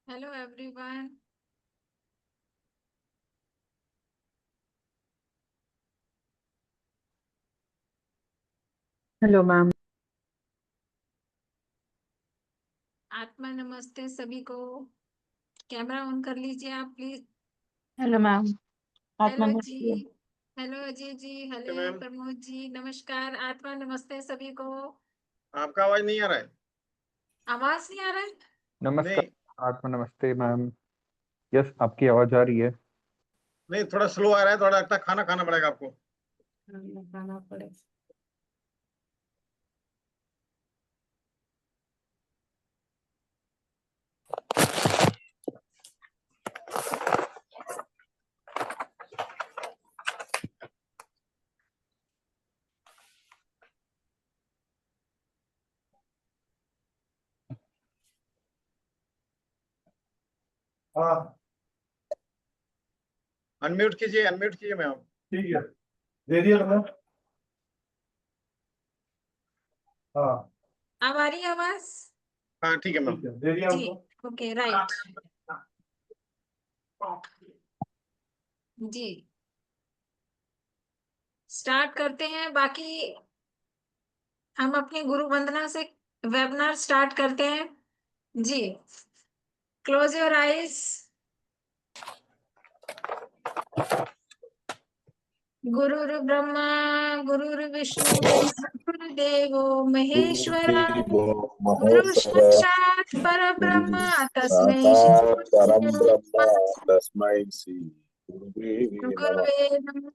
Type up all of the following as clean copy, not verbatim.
Hello everyone. Hello ma'am. आत्मा नमस्ते सभी को। कैमरा ऑन कर लीजिए आप प्लीज। Hello ma'am. आत्मा हेलो जी। नमस्ते। Hello Ajay ji. Hello ma'am, Pramod ji, नमस्कार। आत्मा नमस्ते सभी को। आपका आवाज नहीं आ रहा है। आवाज नहीं आ रहा है? नमस्कार। नहीं, आत्मा नमस्ते मैम। यस, आपकी आवाज आ रही है। नहीं, थोड़ा स्लो आ रहा है। थोड़ा लगता है खाना खाना पड़ेगा आपको। लगाना पड़ेगा। हाँ, अनम्यूट कीजिए मैम। ठीक है, दे दिया तुमने। हाँ अब आ रही है आवाज? हाँ, ठीक है मैम। दे दिया जी। हमको। Okay, right. जी, स्टार्ट करते हैं। बाकी हम अपनी गुरु वंदना से वेबिनार स्टार्ट करते हैं। जी, क्लोज योर आईज। गुरुर् ब्रह्मा गुरुर्विष्णु गुरुर्देवो महेश्वरा। गुरुदेवो गुरु महेश्वरः साक्षात् परब्रह्म गुरुः तस्मै साक्षात् श्री परं ब्रह्म तस्मै श्री गुरुवे नमः। गुरवे नमः।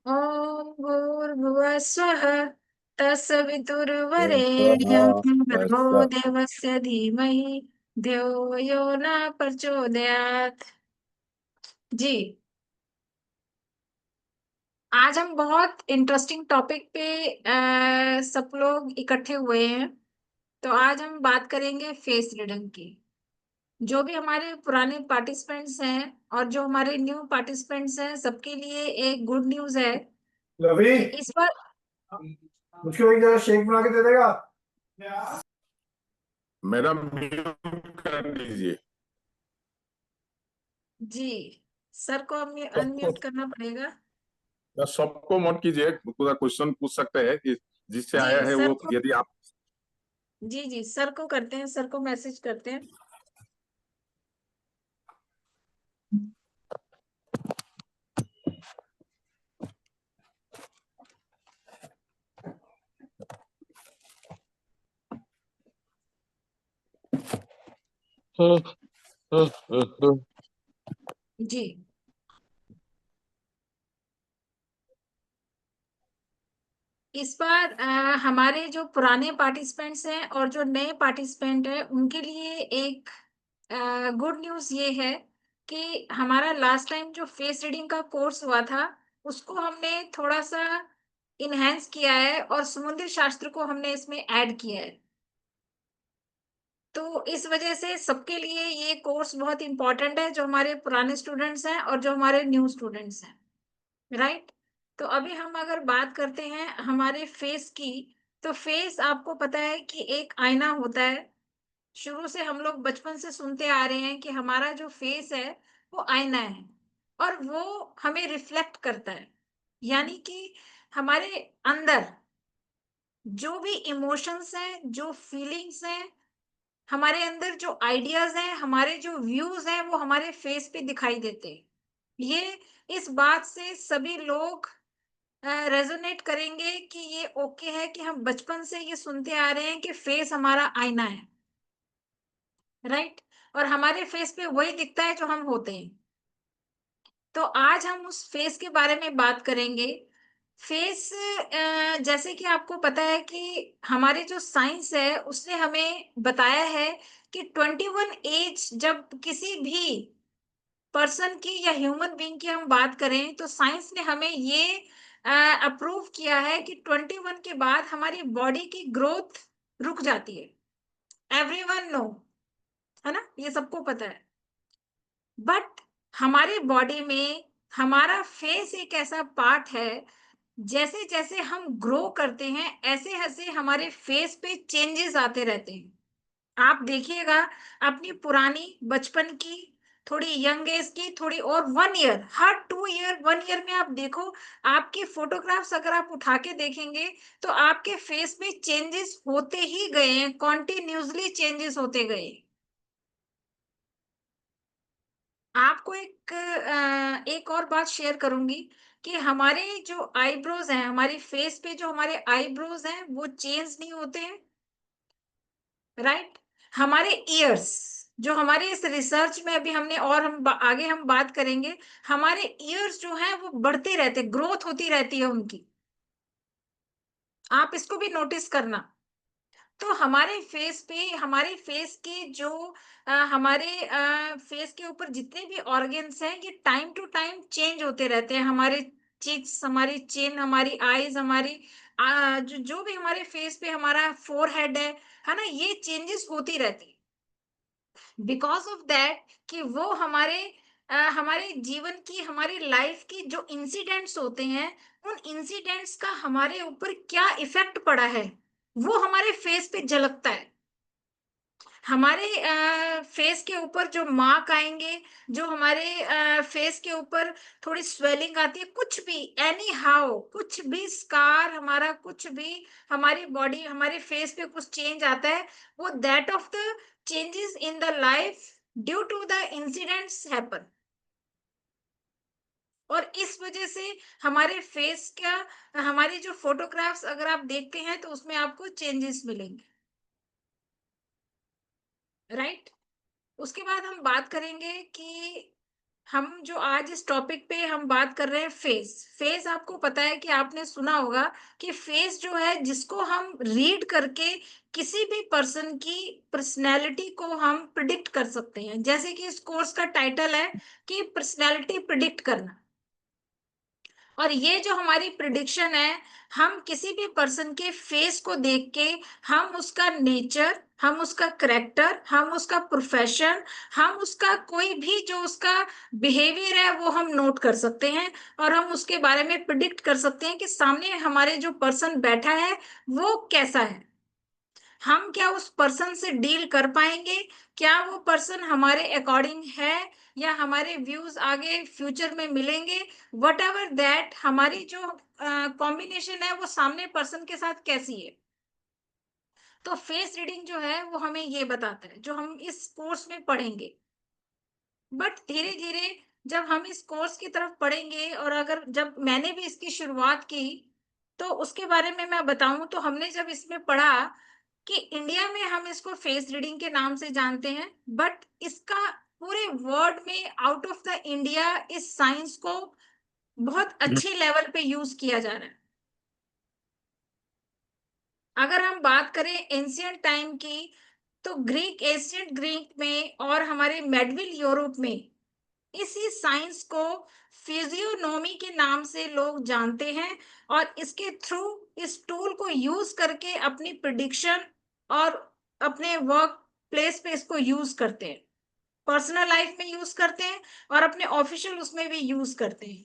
ओम भूर्भुवः स्वः तत्सवितुर्वरेण्यं भर्गो तस्य देवस्य धीमहि धियो यो न प्रचोदयात्। जी, आज हम बहुत इंटरेस्टिंग टॉपिक पे सब लोग इकट्ठे हुए हैं। तो आज हम बात करेंगे फेस रीडिंग की। जो भी हमारे पुराने पार्टिसिपेंट्स हैं और जो हमारे न्यू पार्टिसिपेंट्स हैं, सबके लिए एक गुड न्यूज है लवी, कि इस बार। मुझको एक जरा शेक बना के दे देगा। मेरा म्यूट कर दीजिए। जी, सर को सबको अनम्यूट करना पड़ेगा। सबको मत कीजिए। पूरा क्वेश्चन पूछ सकते हैं कि जिससे जी आया है सर वो, को। यदि आप जी जी, सर को करते हैं, सर को मैसेज करते हैं। जी, इस बार हमारे जो पुराने पार्टिसिपेंट्स हैं और जो नए पार्टिसिपेंट हैं, उनके लिए एक गुड न्यूज़ ये है कि हमारा लास्ट टाइम जो फेस रीडिंग का कोर्स हुआ था, उसको हमने थोड़ा सा इनहेंस किया है और समुद्री शास्त्र को हमने इसमें ऐड किया है। तो इस वजह से सबके लिए ये कोर्स बहुत इंपॉर्टेंट है, जो हमारे पुराने स्टूडेंट्स हैं और जो हमारे न्यू स्टूडेंट्स हैं। राइट। तो अभी हम अगर बात करते हैं हमारे फेस की, तो फेस आपको पता है कि एक आईना होता है। शुरू से हम लोग बचपन से सुनते आ रहे हैं कि हमारा जो फेस है वो आईना है और वो हमें रिफ्लेक्ट करता है। यानी कि हमारे अंदर जो भी इमोशंस हैं, जो फीलिंग्स हैं, हमारे अंदर जो आइडियाज हैं, हमारे जो व्यूज हैं, वो हमारे फेस पे दिखाई देते हैं। ये इस बात से सभी लोग रेजोनेट करेंगे कि ये ओके है कि हम बचपन से ये सुनते आ रहे हैं कि फेस हमारा आईना है। राइट। और हमारे फेस पे वही दिखता है जो हम होते हैं। तो आज हम उस फेस के बारे में बात करेंगे। फेस, जैसे कि आपको पता है कि हमारे जो साइंस है उसने हमें बताया है कि 21 एज जब किसी भी पर्सन की या ह्यूमन बीइंग की हम बात करें, तो साइंस ने हमें ये अप्रूव किया है कि 21 के बाद हमारी बॉडी की ग्रोथ रुक जाती है। एवरीवन नो, है ना, ये सबको पता है। बट हमारी बॉडी में हमारा फेस एक ऐसा पार्ट है, जैसे जैसे हम ग्रो करते हैं ऐसे ऐसे हमारे फेस पे चेंजेस आते रहते हैं। आप देखिएगा अपनी पुरानी बचपन की, थोड़ी यंग एज की, थोड़ी और 1 ईयर, हर 2 ईयर 1 ईयर में आप देखो, आपकी फोटोग्राफ्स अगर आप उठा के देखेंगे तो आपके फेस में चेंजेस होते ही गए हैं, कॉन्टिन्यूसली चेंजेस होते गए। आपको एक और बात शेयर करूंगी कि हमारे जो आईब्रोज हैं, हमारी फेस पे जो हमारे आईब्रोज हैं वो चेंज नहीं होते हैं, राइट। हमारे ईयर्स, जो हमारे इस रिसर्च में अभी हमने, और आगे हम बात करेंगे, हमारे ईयर्स जो हैं वो बढ़ते रहते, ग्रोथ होती रहती है उनकी। आप इसको भी नोटिस करना। तो हमारे फेस पे, हमारे फेस के जो हमारे फेस के ऊपर जितने भी ऑर्गन्स हैं ये टाइम टू टाइम चेंज होते रहते हैं। हमारे चिक्स, हमारी चिन, हमारी आईज, हमारी जो भी हमारे फेस पे हमारा फोरहेड है ना, ये चेंजेस होती रहती है। बिकॉज ऑफ दैट कि वो हमारे जीवन की, हमारी लाइफ की जो इंसिडेंट्स होते हैं, उन इंसिडेंट्स का हमारे ऊपर क्या इफेक्ट पड़ा है वो हमारे फेस पे झलकता है। हमारे फेस के ऊपर जो मार्क आएंगे, जो हमारे फेस के ऊपर थोड़ी स्वेलिंग आती है, कुछ भी, एनी हाउ, कुछ भी स्कार, हमारा कुछ भी, हमारी बॉडी, हमारे फेस पे कुछ चेंज आता है, वो that of the changes in the life due to the incidents happen. और इस वजह से हमारे फेस का, हमारी जो फोटोग्राफ्स अगर आप देखते हैं तो उसमें आपको चेंजेस मिलेंगे, राइट। उसके बाद हम बात करेंगे कि हम जो आज इस टॉपिक पे हम बात कर रहे हैं, फेस। फेस आपको पता है कि आपने सुना होगा कि फेस जो है जिसको हम रीड करके किसी भी पर्सन की पर्सनैलिटी को हम प्रिडिक्ट कर सकते हैं। जैसे कि इस कोर्स का टाइटल है कि पर्सनैलिटी प्रिडिक्ट करना। और ये जो हमारी प्रिडिक्शन है, हम किसी भी पर्सन के फेस को देख के हम उसका नेचर, हम उसका करेक्टर, हम उसका प्रोफेशन, हम उसका कोई भी जो उसका बिहेवियर है वो हम नोट कर सकते हैं। और हम उसके बारे में प्रिडिक्ट कर सकते हैं कि सामने हमारे जो पर्सन बैठा है वो कैसा है, हम क्या उस पर्सन से डील कर पाएंगे, क्या वो पर्सन हमारे अकॉर्डिंग है, या हमारे व्यूज आगे फ्यूचर में मिलेंगे, वट एवर दैट, हमारी जो कॉम्बिनेशन है वो सामने पर्सन के साथ कैसी है। तो फेस रीडिंग जो है वो हमें ये बताता है, जो हम इस कोर्स में पढ़ेंगे। बट धीरे धीरे जब हम इस कोर्स की तरफ पढ़ेंगे, और अगर जब मैंने भी इसकी शुरुआत की तो उसके बारे में मैं बताऊं, तो हमने जब इसमें पढ़ा कि इंडिया में हम इसको फेस रीडिंग के नाम से जानते हैं, बट इसका पूरे वर्ल्ड में, आउट ऑफ द इंडिया, इस साइंस को बहुत अच्छे लेवल पे यूज किया जा रहा है। अगर हम बात करें एंशियंट टाइम की, तो ग्रीक, एंशियंट ग्रीक में और हमारे मेडविल यूरोप में इसी साइंस को फिजियोनोमी के नाम से लोग जानते हैं। और इसके थ्रू, इस टूल को यूज करके अपनी प्रिडिक्शन और अपने वर्क प्लेस पे इसको यूज करते हैं, पर्सनल लाइफ में यूज करते हैं, और अपने ऑफिशियल उसमें भी यूज करते हैं।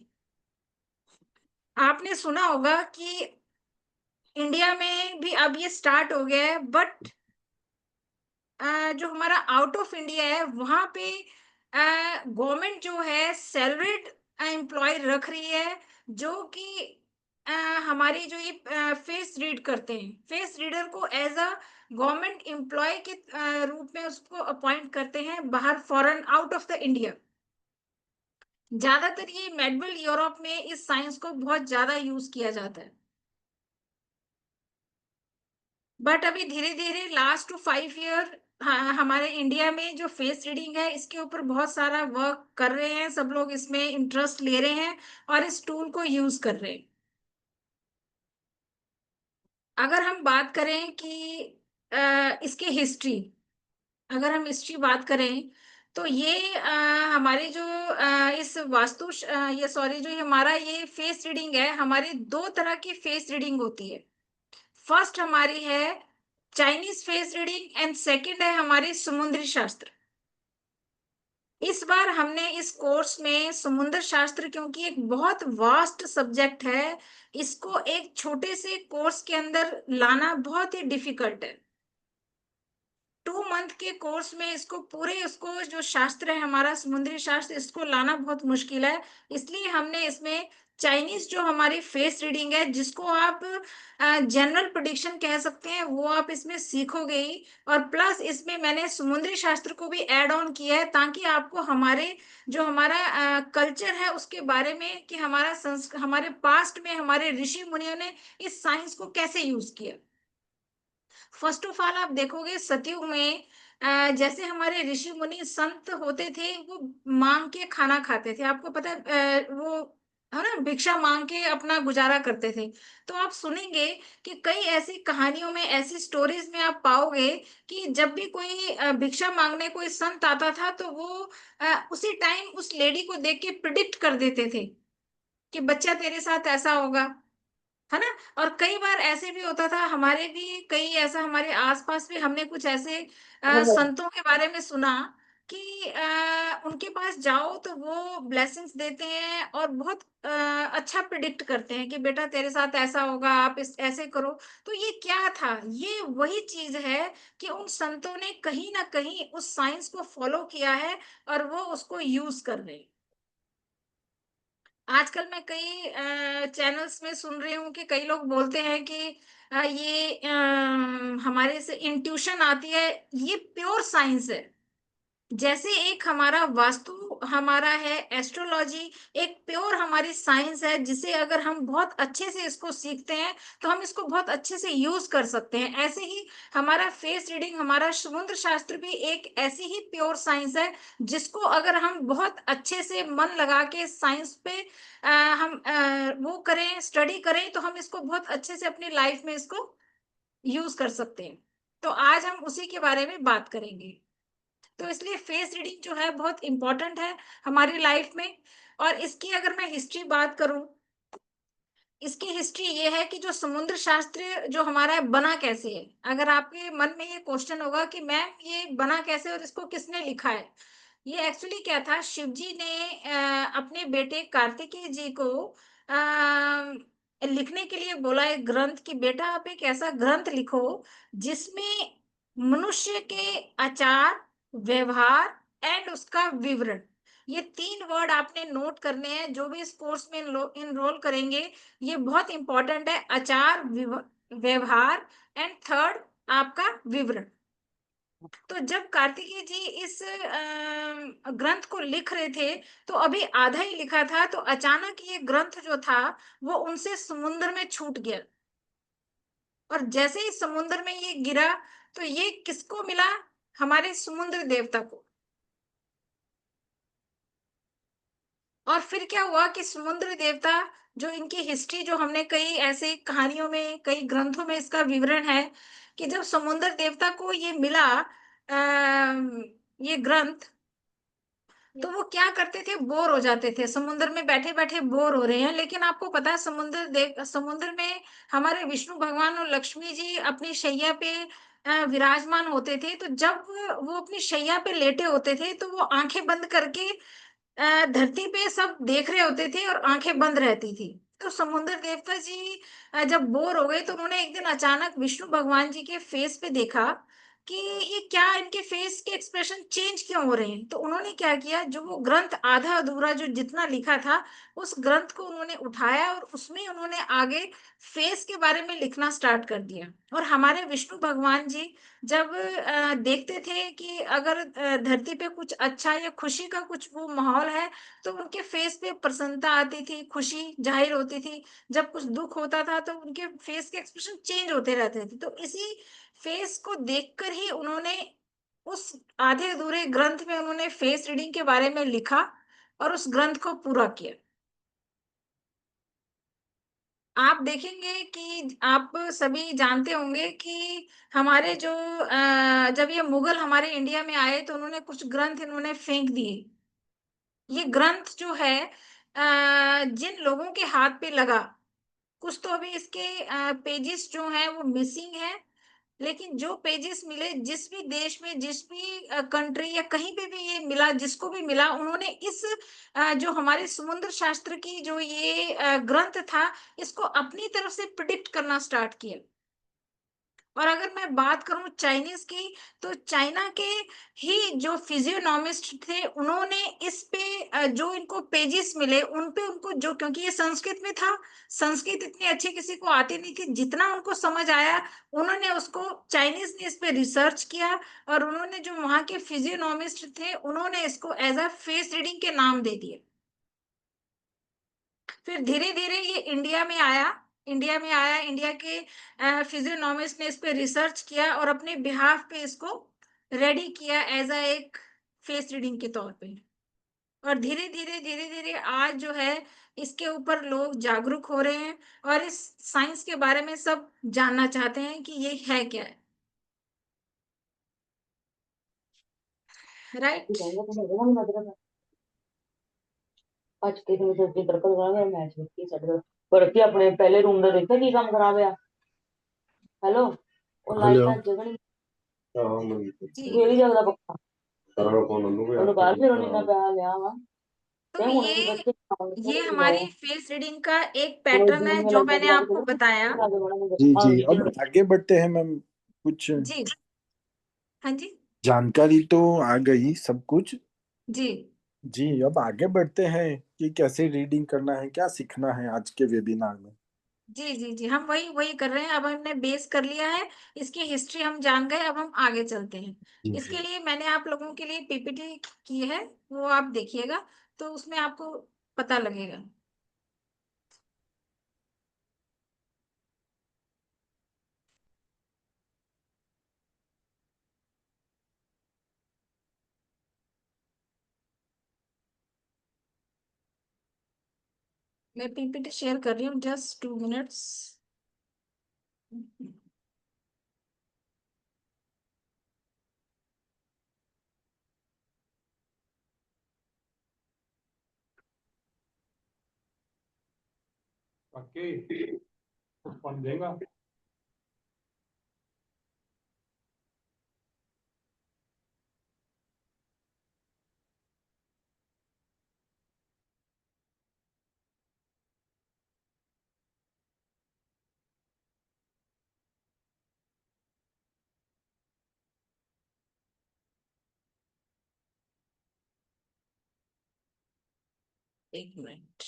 आपने सुना होगा कि इंडिया में भी अब ये स्टार्ट हो गया है, बट जो हमारा आउट ऑफ इंडिया है वहां पे गवर्नमेंट जो है सैलरीड एम्प्लॉय रख रही है, जो कि अ, हमारी जो ये फेस रीड करते हैं, फेस रीडर को एज अ गवर्नमेंट एम्प्लॉय के रूप में उसको अपॉइंट करते हैं बाहर, foreign, out of the India. ज्यादातर ये मेडविल यूरोप में इस साइंस को बहुत ज्यादा यूज किया जाता है। बट अभी धीरे धीरे लास्ट टू 5 ईयर हमारे इंडिया में जो फेस रीडिंग है इसके ऊपर बहुत सारा वर्क कर रहे हैं, सब लोग इसमें इंटरेस्ट ले रहे हैं और इस टूल को यूज कर रहे हैं। अगर हम बात करें कि इसकी हिस्ट्री, अगर हम हिस्ट्री बात करें तो ये हमारे जो इस ये सॉरी, जो हमारा ये फेस रीडिंग है, हमारी 2 तरह की फेस रीडिंग होती है। फर्स्ट हमारी है Chinese face reading, and second है हमारी समुद्री शास्त्र। इस बार हमने इस कोर्स में समुद्र शास्त्र, क्योंकि एक बहुत वास्ट सब्जेक्ट है, इसको एक छोटे से कोर्स के अंदर लाना बहुत ही डिफिकल्ट है। 2 मंथ के कोर्स में इसको पूरे उसको जो शास्त्र है हमारा समुद्री शास्त्र इसको लाना बहुत मुश्किल है। इसलिए हमने इसमें चाइनीज़ जो हमारी फेस रीडिंग है जिसको आप जनरल प्रेडिक्शन कह सकते हैं वो आप इसमें सीखोगे ही, और प्लस इसमें मैंने समुद्री शास्त्र को भी ऐड ऑन किया है ताकि आपको हमारे जो हमारा कल्चर है उसके बारे में कि हमारे पास्ट में हमारे ऋषि मुनियों ने इस साइंस को कैसे यूज किया। फर्स्ट ऑफ ऑल आप देखोगे सतयुग में जैसे हमारे ऋषि मुनि संत होते थे वो मांग के खाना खाते थे, आपको पता है वो है ना, भिक्षा मांग के अपना गुजारा करते थे। तो आप सुनेंगे कि कई ऐसी कहानियों में ऐसी स्टोरीज में आप पाओगे कि जब भी कोई भिक्षा मांगने कोई संत आता था तो वो उसी टाइम उस लेडी को देख के प्रिडिक्ट कर देते थे कि बच्चा तेरे साथ ऐसा होगा, है ना। और कई बार ऐसे भी होता था, हमारे भी कई ऐसा हमारे आसपास भी हमने कुछ ऐसे संतों के बारे में सुना कि उनके पास जाओ तो वो ब्लेसिंग्स देते हैं और बहुत अच्छा प्रिडिक्ट करते हैं कि बेटा तेरे साथ ऐसा होगा, आप इस ऐसे करो। तो ये क्या था, ये वही चीज है कि उन संतों ने कहीं ना कहीं उस साइंस को फॉलो किया है और वो उसको यूज कर रहे हैं। आजकल मैं कई चैनल्स में सुन रही हूँ कि कई लोग बोलते हैं कि ये हमारे से इंट्यूशन आती है, ये प्योर साइंस है। जैसे एक हमारा वास्तु हमारा है, एस्ट्रोलॉजी एक प्योर हमारी साइंस है जिसे अगर हम बहुत अच्छे से इसको सीखते हैं तो हम इसको बहुत अच्छे से यूज कर सकते हैं। ऐसे ही हमारा फेस रीडिंग हमारा समुद्र शास्त्र भी एक ऐसी ही प्योर साइंस है जिसको अगर हम बहुत अच्छे से मन लगा के साइंस पे वो करें, स्टडी करें, तो हम इसको बहुत अच्छे से अपनी लाइफ में इसको यूज कर सकते हैं। तो आज हम उसी के बारे में बात करेंगे। तो इसलिए फेस रीडिंग जो है बहुत इंपॉर्टेंट है हमारी लाइफ में। और इसकी अगर मैं हिस्ट्री बात करूं, इसकी हिस्ट्री ये है कि जो समुद्र शास्त्र जो हमारा है बना कैसे है। अगर आपके मन में ये क्वेश्चन होगा कि मैम ये बना कैसे और इसको किसने लिखा है, ये एक्चुअली क्या था, शिव जी ने अपने बेटे कार्तिकेय जी को लिखने के लिए बोला एक ग्रंथ कि बेटा आप एक ऐसा ग्रंथ लिखो जिसमें मनुष्य के आचार, व्यवहार एंड उसका विवरण, ये 3 वर्ड आपने नोट करने हैं जो भी इस कोर्स में इनरोल करेंगे। ये बहुत इंपॉर्टेंट है, आचार, व्यवहार एंड थर्ड आपका विवरण। तो जब कार्तिकेय जी इस ग्रंथ को लिख रहे थे तो अभी आधा ही लिखा था, तो अचानक ये ग्रंथ जो था वो उनसे समुद्र में छूट गया। और जैसे ही समुद्र में ये गिरा तो ये किसको मिला, हमारे समुद्र देवता को। और फिर क्या हुआ कि समुद्र देवता, जो इनकी हिस्ट्री जो हमने कई ऐसे कहानियों में कई ग्रंथों में इसका विवरण है कि जब समुद्र देवता को ये मिला ये ग्रंथ, तो वो क्या करते थे, बोर हो जाते थे, समुद्र में बैठे बैठे बोर हो रहे हैं। लेकिन आपको पता है समुद्र में हमारे विष्णु भगवान और लक्ष्मी जी अपनी शैया पे विराजमान होते थे। तो जब वो अपनी शैया पे लेटे होते थे तो वो आंखें बंद करके धरती पे सब देख रहे होते थे और आंखें बंद रहती थी। तो समुद्र देवता जी जब बोर हो गए तो उन्होंने एक दिन अचानक विष्णु भगवान जी के फेस पे देखा कि ये क्या, इनके फेस के एक्सप्रेशन चेंज क्यों हो रहे हैं। तो उन्होंने क्या किया, जो वो ग्रंथ आधा अधूरा जो जितना लिखा था उस ग्रंथ को उन्होंने उठाया और उसमें उन्होंने आगे फेस के बारे में लिखना स्टार्ट कर दिया। और हमारे विष्णु भगवान जी जब देखते थे कि अगर धरती पे कुछ अच्छा या खुशी का कुछ वो माहौल है तो उनके फेस पे प्रसन्नता आती थी, खुशी जाहिर होती थी। जब कुछ दुख होता था तो उनके फेस के एक्सप्रेशन चेंज होते रहते थे। तो इसी फेस को देखकर ही उन्होंने उस आधे अधूरे ग्रंथ में उन्होंने फेस रीडिंग के बारे में लिखा और उस ग्रंथ को पूरा किया। आप देखेंगे कि आप सभी जानते होंगे कि हमारे जो जब ये मुगल हमारे इंडिया में आए तो उन्होंने कुछ ग्रंथ इन्होंने फेंक दिए। ये ग्रंथ जो है जिन लोगों के हाथ पे लगा, कुछ तो अभी इसके पेजेस जो हैं वो मिसिंग है, लेकिन जो पेजेस मिले जिस भी देश में जिस भी कंट्री या कहीं पे भी ये मिला, जिसको भी मिला, उन्होंने इस जो हमारे समुद्र शास्त्र की जो ये ग्रंथ था इसको अपनी तरफ से प्रिडिक्ट करना स्टार्ट किया। और अगर मैं बात करूं चाइनीज की, तो चाइना के ही जो फिजियोनॉमिस्ट थे, उन्होंने इस पे जो इनको पेजेस मिले उन पे उनको, जो क्योंकि ये संस्कृत में था, संस्कृत इतनी अच्छी किसी को आती नहीं थी, जितना उनको समझ आया उन्होंने उसको, चाइनीज ने इस पे रिसर्च किया, और उन्होंने जो वहां के फिजियोनॉमिस्ट थे उन्होंने इसको एज अ फेस रीडिंग के नाम दे दिए। फिर धीरे धीरे ये इंडिया में आया, इंडिया के फिजियोनॉमिस्ट ने इस पे रिसर्च किया और अपने बिहाफ पे इसको रेडी किया एज अ एक फेस रीडिंग के तौर पे। और धीरे धीरे आज जो है इसके ऊपर लोग जागरूक हो रहे हैं और इस साइंस के बारे में सब जानना चाहते हैं कि ये है क्या है, राइट। ਅੱਜ ਕੇ ਨੂੰ ਸੱਚੀ ਤਰਕਲ ਕਰਾਂਗੇ ਮੈਚ ਵਿੱਚ ਸਾਡੇ ਪਰ ਕੀ ਆਪਣੇ ਪਹਿਲੇ ਰੂਮ ਦਾ ਦੇਖਿਆ ਕੀ ਕੰਮ ਖਰਾਬ ਆ ਹੈਲੋ ਉਹ ਲਾਈਟਾਂ ਜਗਣੀ जी, ਕਿਹੜੀ ਜਗ੍ਹਾ ਦਾ ਪੱਖਾ ਉਹਨੂੰ ਬਾਹਰ ਫਿਰ ਉਹਨੇ ਨਾ ਪਿਆ ਲਿਆ ਵਾ तो ਤੇ ਹੁਣ ਅਸੀਂ ਬੱਚੇ ये हमारी फेस रीडिंग का एक पैटर्न है जो मैंने आपको बताया। जी जी, अब आगे बढ़ते हैं मैम। कुछ जी, हाँ जी, जानकारी तो आ गई सब कुछ। जी, जी, अब आगे बढ़ते हैं कि कैसे रीडिंग करना है, क्या सीखना है आज के वेबिनार में। जी, जी, जी, हम वही वही कर रहे हैं। अब हमने बेस कर लिया है, इसकी हिस्ट्री हम जान गए, अब हम आगे चलते हैं। जी इसके जी लिए मैंने आप लोगों के लिए पीपीटी की है, वो आप देखिएगा, तो उसमें आपको पता लगेगा। मैं पीपीटी शेयर कर रही हूँ, जस्ट 2 मिनट्स। ओके, कौन देगा? एक मिनट।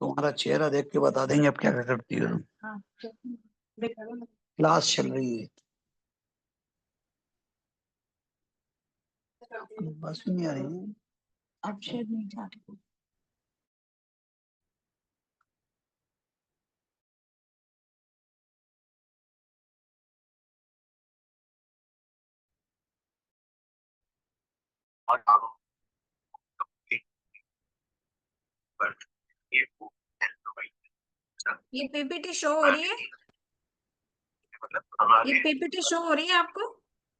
तुम्हारा चेहरा देख के बता देंगे अब क्या क्या करती हो तुम। हाँ, क्लास चल रही है, बस नहीं आ रही है। अब शायद नहीं जाती ये पीपीटी शो हो रही है, ये पीपीटी शो हो रही है आपको?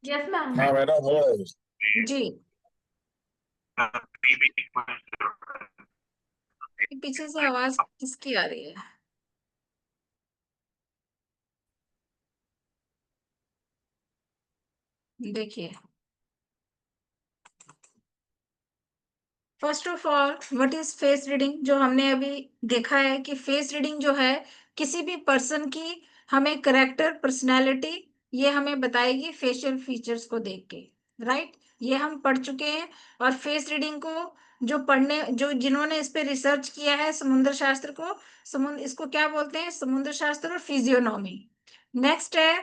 यस मैम हाँ मैडम, हो रहा है। जी, ये पीछे से आवाज किसकी आ रही है? देखिए, first of all what is face reading, जो हमने अभी देखा है कि फेस रीडिंग जो है किसी भी पर्सन की हमें करेक्टर, पर्सनालिटी, ये हमें बताएगी फेशियल फीचर्स को देख के, राइट। ये हम पढ़ चुके हैं। और फेस रीडिंग को जो जिन्होंने इस पे रिसर्च किया है, समुद्र शास्त्र को, समुद्र इसको क्या बोलते हैं, समुद्र शास्त्र और फिजियोनॉमी। नेक्स्ट है,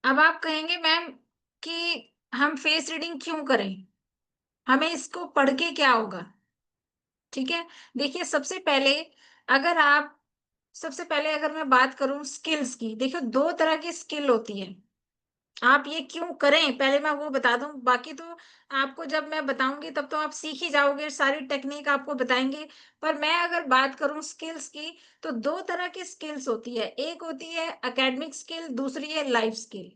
अब आप कहेंगे मैम कि हम फेस रीडिंग क्यों करें, हमें इसको पढ़ के क्या होगा? ठीक है, देखिए अगर आप सबसे पहले अगर मैं बात करूं स्किल्स की, देखो 2 तरह की स्किल होती है। आप ये क्यों करें पहले मैं वो बता दूं, बाकी तो आपको जब मैं बताऊंगी तब तो आप सीख ही जाओगे, सारी टेक्निक आपको बताएंगे। पर मैं अगर बात करूं स्किल्स की, तो दो तरह की स्किल्स होती है, एक होती है एकेडमिक स्किल, दूसरी है लाइफ स्किल।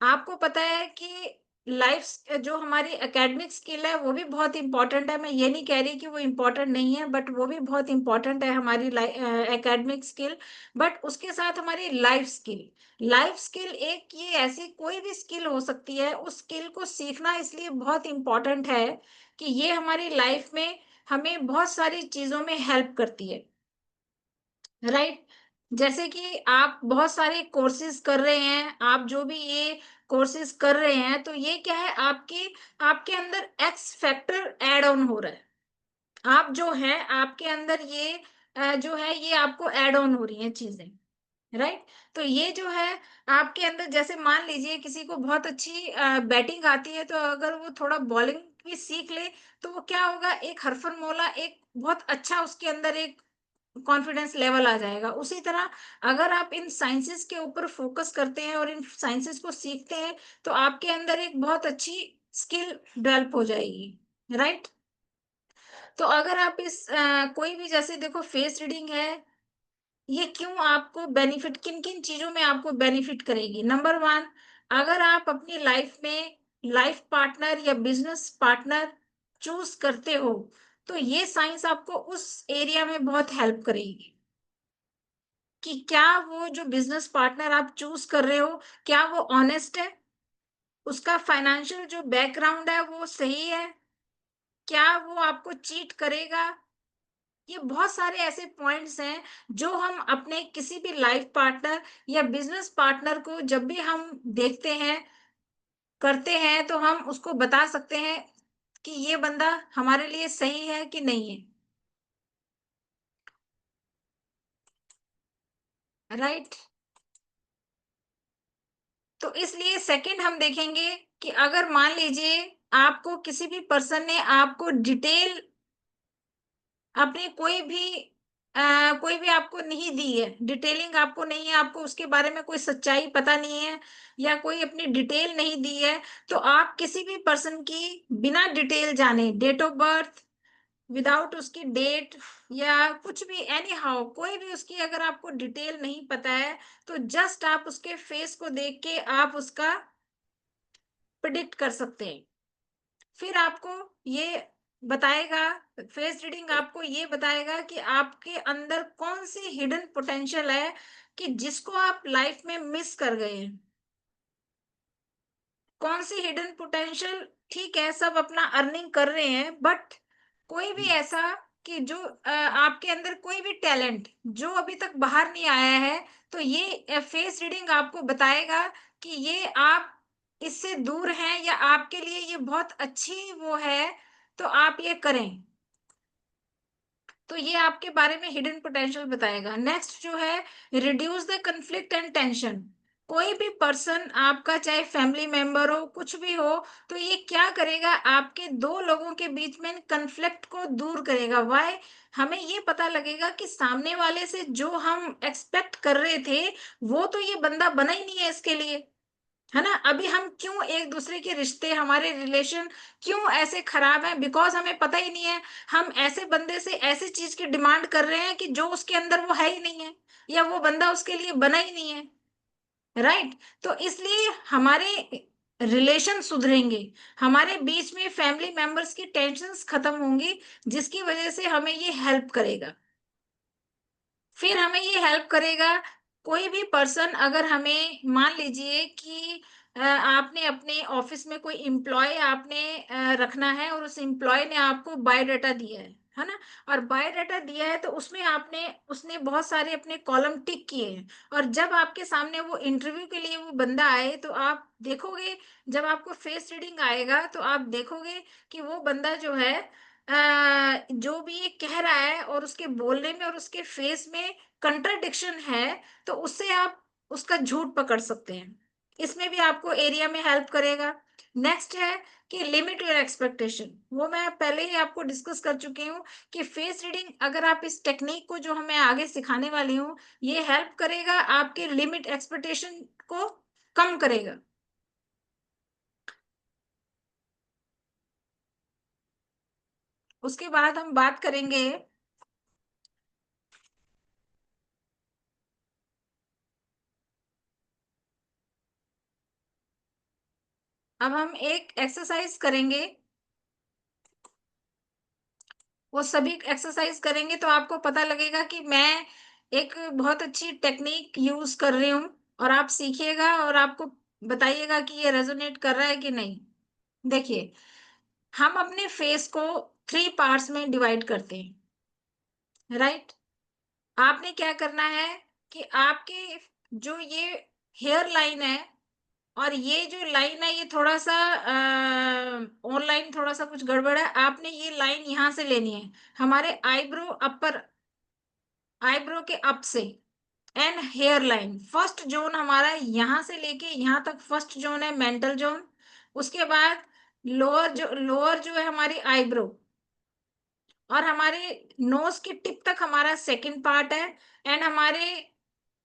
आपको पता है कि लाइफ जो हमारी एकेडमिक स्किल है वो भी बहुत इंपॉर्टेंट है, मैं ये नहीं कह रही कि वो इंपॉर्टेंट नहीं है, बट वो भी बहुत इंपॉर्टेंट है हमारी एकेडमिक स्किल। बट उसके साथ हमारी लाइफ स्किल एक ये ऐसी कोई भी स्किल हो सकती है, उस स्किल को सीखना इसलिए बहुत इंपॉर्टेंट है कि ये हमारी लाइफ में हमें बहुत सारी चीजों में हेल्प करती है, राइट। जैसे कि आप बहुत सारे कोर्सेज कर रहे हैं, आप जो भी ये कोर्सेज कर रहे हैं, तो ये क्या है, आपके आपके अंदर एक्स फैक्टर ऐड ऑन हो रहा है। आप जो है आपके अंदर ये जो है ये आपको ऐड ऑन हो रही हैं चीजें, राइट। तो ये जो है आपके अंदर, जैसे मान लीजिए किसी को बहुत अच्छी बैटिंग आती है, तो अगर वो थोड़ा बॉलिंग भी सीख ले, तो वो क्या होगा, एक हरफनमौला एक बहुत अच्छा उसके अंदर एक कॉन्फिडेंस लेवल आ जाएगा। उसी तरह अगर आप इन साइंसेस के ऊपर फोकस करते हैं और इन साइंसेस को सीखते हैं, तो आपके अंदर एक बहुत अच्छी स्किल डेवलप हो जाएगी, राइट। तो अगर आप इस कोई भी, जैसे देखो फेस रीडिंग है, ये क्यों आपको बेनिफिट, किन किन चीजों में आपको बेनिफिट करेगी। नंबर वन, अगर आप अपनी लाइफ में लाइफ पार्टनर या बिजनेस पार्टनर चूज करते हो, तो ये साइंस आपको उस एरिया में बहुत हेल्प करेगी कि क्या वो जो बिजनेस पार्टनर आप चूज कर रहे हो, क्या वो ऑनेस्ट है, उसका फाइनेंशियल जो बैकग्राउंड है वो सही है, क्या वो आपको चीट करेगा। ये बहुत सारे ऐसे पॉइंट्स हैं जो हम अपने किसी भी लाइफ पार्टनर या बिजनेस पार्टनर को जब भी हम देखते हैं, करते हैं, तो हम उसको बता सकते हैं कि ये बंदा हमारे लिए सही है कि नहीं है, राइट। तो इसलिए सेकंड हम देखेंगे कि अगर मान लीजिए आपको किसी भी पर्सन ने आपको डिटेल अपनी कोई भी आपको नहीं दी है, डिटेलिंग आपको नहीं है, आपको उसके बारे में कोई सच्चाई पता नहीं है, या कोई अपनी डिटेल नहीं दी है, तो आप किसी भी पर्सन की बिना डिटेल जाने, डेट ऑफ बर्थ विदाउट उसकी डेट या कुछ भी, एनी हाउ कोई भी उसकी अगर आपको डिटेल नहीं पता है, तो जस्ट आप उसके फेस को देख के आप उसका प्रिडिक्ट कर सकते हैं। फिर आपको ये बताएगा, फेस रीडिंग आपको ये बताएगा कि आपके अंदर कौन सी हिडन पोटेंशियल है कि जिसको आप लाइफ में मिस कर गए हैं। कौन सी हिडन पोटेंशियल, ठीक है सब अपना अर्निंग कर रहे हैं, बट कोई भी ऐसा कि जो आपके अंदर कोई भी टैलेंट जो अभी तक बाहर नहीं आया है, तो ये फेस रीडिंग आपको बताएगा कि ये आप इससे दूर हैं या आपके लिए ये बहुत अच्छी वो है, तो आप ये करें। तो ये आपके बारे में हिडन पोटेंशियल बताएगा। नेक्स्ट जो है, reduce the conflict and tension. कोई भी पर्सन आपका चाहे फैमिली मेंबर हो कुछ भी हो, तो ये क्या करेगा, आपके दो लोगों के बीच में कन्फ्लिक्ट को दूर करेगा। वाई, हमें ये पता लगेगा कि सामने वाले से जो हम एक्सपेक्ट कर रहे थे वो तो ये बंदा बना ही नहीं है इसके लिए, है ना। अभी हम क्यों एक दूसरे के रिश्ते, हमारे रिलेशन क्यों ऐसे खराब हैं, बिकॉज हमें पता ही नहीं है, हम ऐसे बंदे से ऐसी चीज की डिमांड कर रहे हैं कि जो उसके अंदर वो है ही नहीं है, या वो बंदा उसके लिए बना ही नहीं है, राइट। तो इसलिए हमारे रिलेशन सुधरेंगे, हमारे बीच में फैमिली मेंबर्स की टेंशन्स खत्म होंगी, जिसकी वजह से हमें ये हेल्प करेगा। फिर हमें ये हेल्प करेगा, कोई भी पर्सन अगर हमें मान लीजिए कि आपने अपने ऑफिस में कोई एम्प्लॉय आपने रखना है, और उस एम्प्लॉय ने आपको बायोडाटा दिया है ना, और बायोडाटा दिया है तो उसमें आपने उसने बहुत सारे अपने कॉलम टिक किए हैं, और जब आपके सामने वो इंटरव्यू के लिए वो बंदा आए, तो आप देखोगे, जब आपको फेस रीडिंग आएगा तो आप देखोगे कि वो बंदा जो है जो भी ये कह रहा है और उसके बोलने में और उसके फेस में कंट्राडिक्शन है, तो उससे आप उसका झूठ पकड़ सकते हैं। इसमें भी आपको एरिया में हेल्प करेगा। नेक्स्ट है कि लिमिट योर एक्सपेक्टेशन, वो मैं पहले ही आपको डिस्कस कर चुकी हूँ कि फेस रीडिंग, अगर आप इस टेक्निक को जो हमें आगे सिखाने वाली हूँ, ये हेल्प करेगा आपके लिमिट एक्सपेक्टेशन को कम करेगा। उसके बाद हम बात करेंगे अब हम एक एक्सरसाइज करेंगे, वो सभी एक्सरसाइज करेंगे तो आपको पता लगेगा कि मैं एक बहुत अच्छी टेक्निक यूज कर रही हूँ, और आप सीखिएगा और आपको बताइएगा कि ये रेजोनेट कर रहा है कि नहीं। देखिए, हम अपने फेस को 3 पार्ट्स में डिवाइड करते हैं, राइट। आपने क्या करना है कि आपके जो ये हेयर लाइन है और ये जो लाइन है, ये थोड़ा सा ऑनलाइन थोड़ा सा कुछ गड़बड़ है। आपने ये लाइन यहाँ से लेनी है, हमारे आईब्रो के अप से, and hair line first zone हमारा यहाँ से लेके यहाँ तक फर्स्ट जोन है मेंटल जोन। उसके बाद लोअर जो है हमारी आईब्रो, और हमारे नोज की टिप तक हमारा सेकंड पार्ट है, एंड हमारे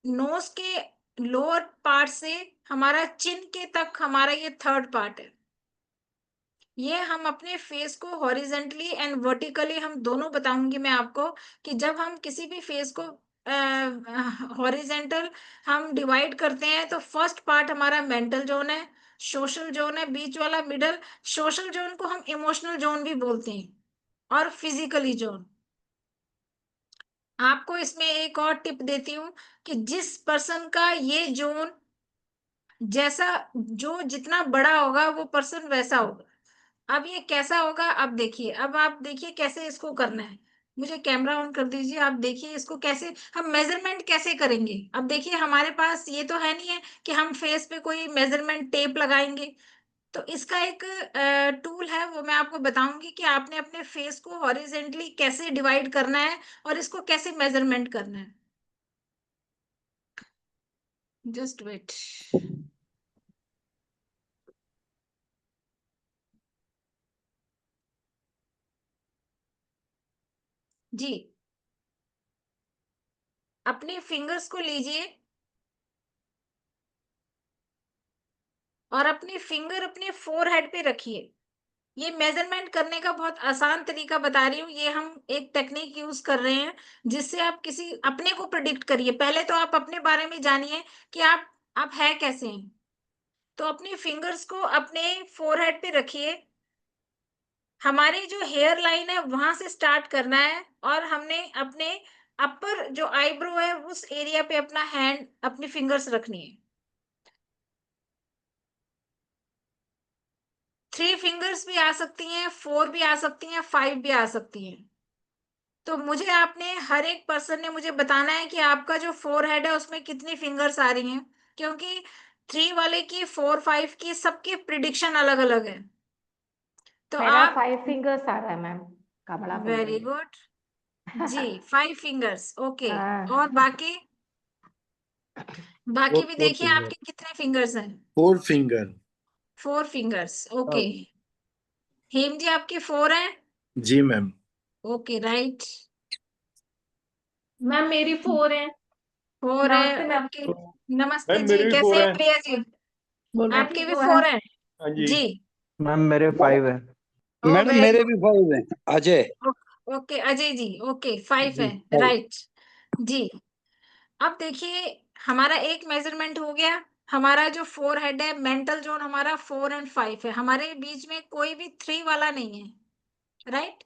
नोज के लोअर पार्ट से हमारा चिन के तक हमारा ये थर्ड पार्ट है। ये हम अपने फेस को हॉरिजेंटली एंड वर्टिकली हम दोनों बताऊंगी मैं आपको, कि जब हम किसी भी फेस को हॉरिजेंटल हम डिवाइड करते हैं तो फर्स्ट पार्ट हमारा मेंटल जोन है, सोशल जोन है बीच वाला मिडल, सोशल जोन को हम इमोशनल जोन भी बोलते हैं, और फिजिकली जोन। आपको इसमें एक और टिप देती हूँ कि जिस पर्सन का ये जोन जैसा, जो जितना बड़ा होगा वो पर्सन वैसा होगा। अब ये कैसा होगा, अब देखिए, अब आप देखिए कैसे इसको करना है। मुझे कैमरा ऑन कर दीजिए, आप देखिए इसको कैसे हम मेजरमेंट कैसे करेंगे। अब देखिए, हमारे पास ये तो है नहीं है कि हम फेस पे कोई मेजरमेंट टेप लगाएंगे। तो इसका एक टूल है, वो मैं आपको बताऊंगी कि आपने अपने फेस को हॉरिजेंटली कैसे डिवाइड करना है और इसको कैसे मेजरमेंट करना है। Just wait. जी, अपने फिंगर्स को लीजिए और अपने फिंगर अपने फोरहेड पे रखिए। ये मेजरमेंट करने का बहुत आसान तरीका बता रही हूँ, ये हम एक टेक्निक यूज कर रहे हैं जिससे आप किसी अपने को प्रिडिक्ट करिए। पहले तो आप अपने बारे में जानिए कि आप है कैसे हैं। तो अपने फिंगर्स को अपने फोरहेड पे रखिए, हमारी जो हेयर लाइन है वहां से स्टार्ट करना है, और हमने अपने अपर जो आईब्रो है उस एरिया पे अपना हैंड अपनी फिंगर्स रखनी है। 3 फिंगर्स भी आ सकती हैं, 4 भी आ सकती हैं, 5 भी आ सकती हैं। तो मुझे आपने हर एक पर्सन ने मुझे बताना है कि आपका जो फोरहेड है उसमें कितनी फिंगर्स आ रही हैं, क्योंकि 3 वाले की 4 5 की सबकी प्रिडिक्शन अलग अलग है। तो मेरा आप 5 फिंगर्स आ रहा है मैम, कमला बोल रही वेरी है। गुड जी, 5 फिंगर्स ओके। हाँ, और बाकी बाकी भी फोर देखिए फिंगर, आपके कितने फिंगर्स हैं। 4 finger. 4 fingers okay. Hem ji आपके 4 हैं, जी मैम। Okay right. मैम मेरी 4 है। 4 है नमस्ते मैम। ओके। नमस्ते मैम जी, मेरे भी कैसे 4 हैं है। प्रिया जी? आपके भी 4 हैं हाँ जी। जी। मैम मेरे 5 है। ओ मैडम वेरी मेरे भी 5 हैं। अजय। ओके अजय जी, ओके 5 जी है 5। राइट जी। अब देखिए, हमारा एक मेजरमेंट हो गया। हमारा जो 4 हेड है मेंटल जोन हमारा 4 एंड 5 है, हमारे बीच में कोई भी 3 वाला नहीं है, राइट।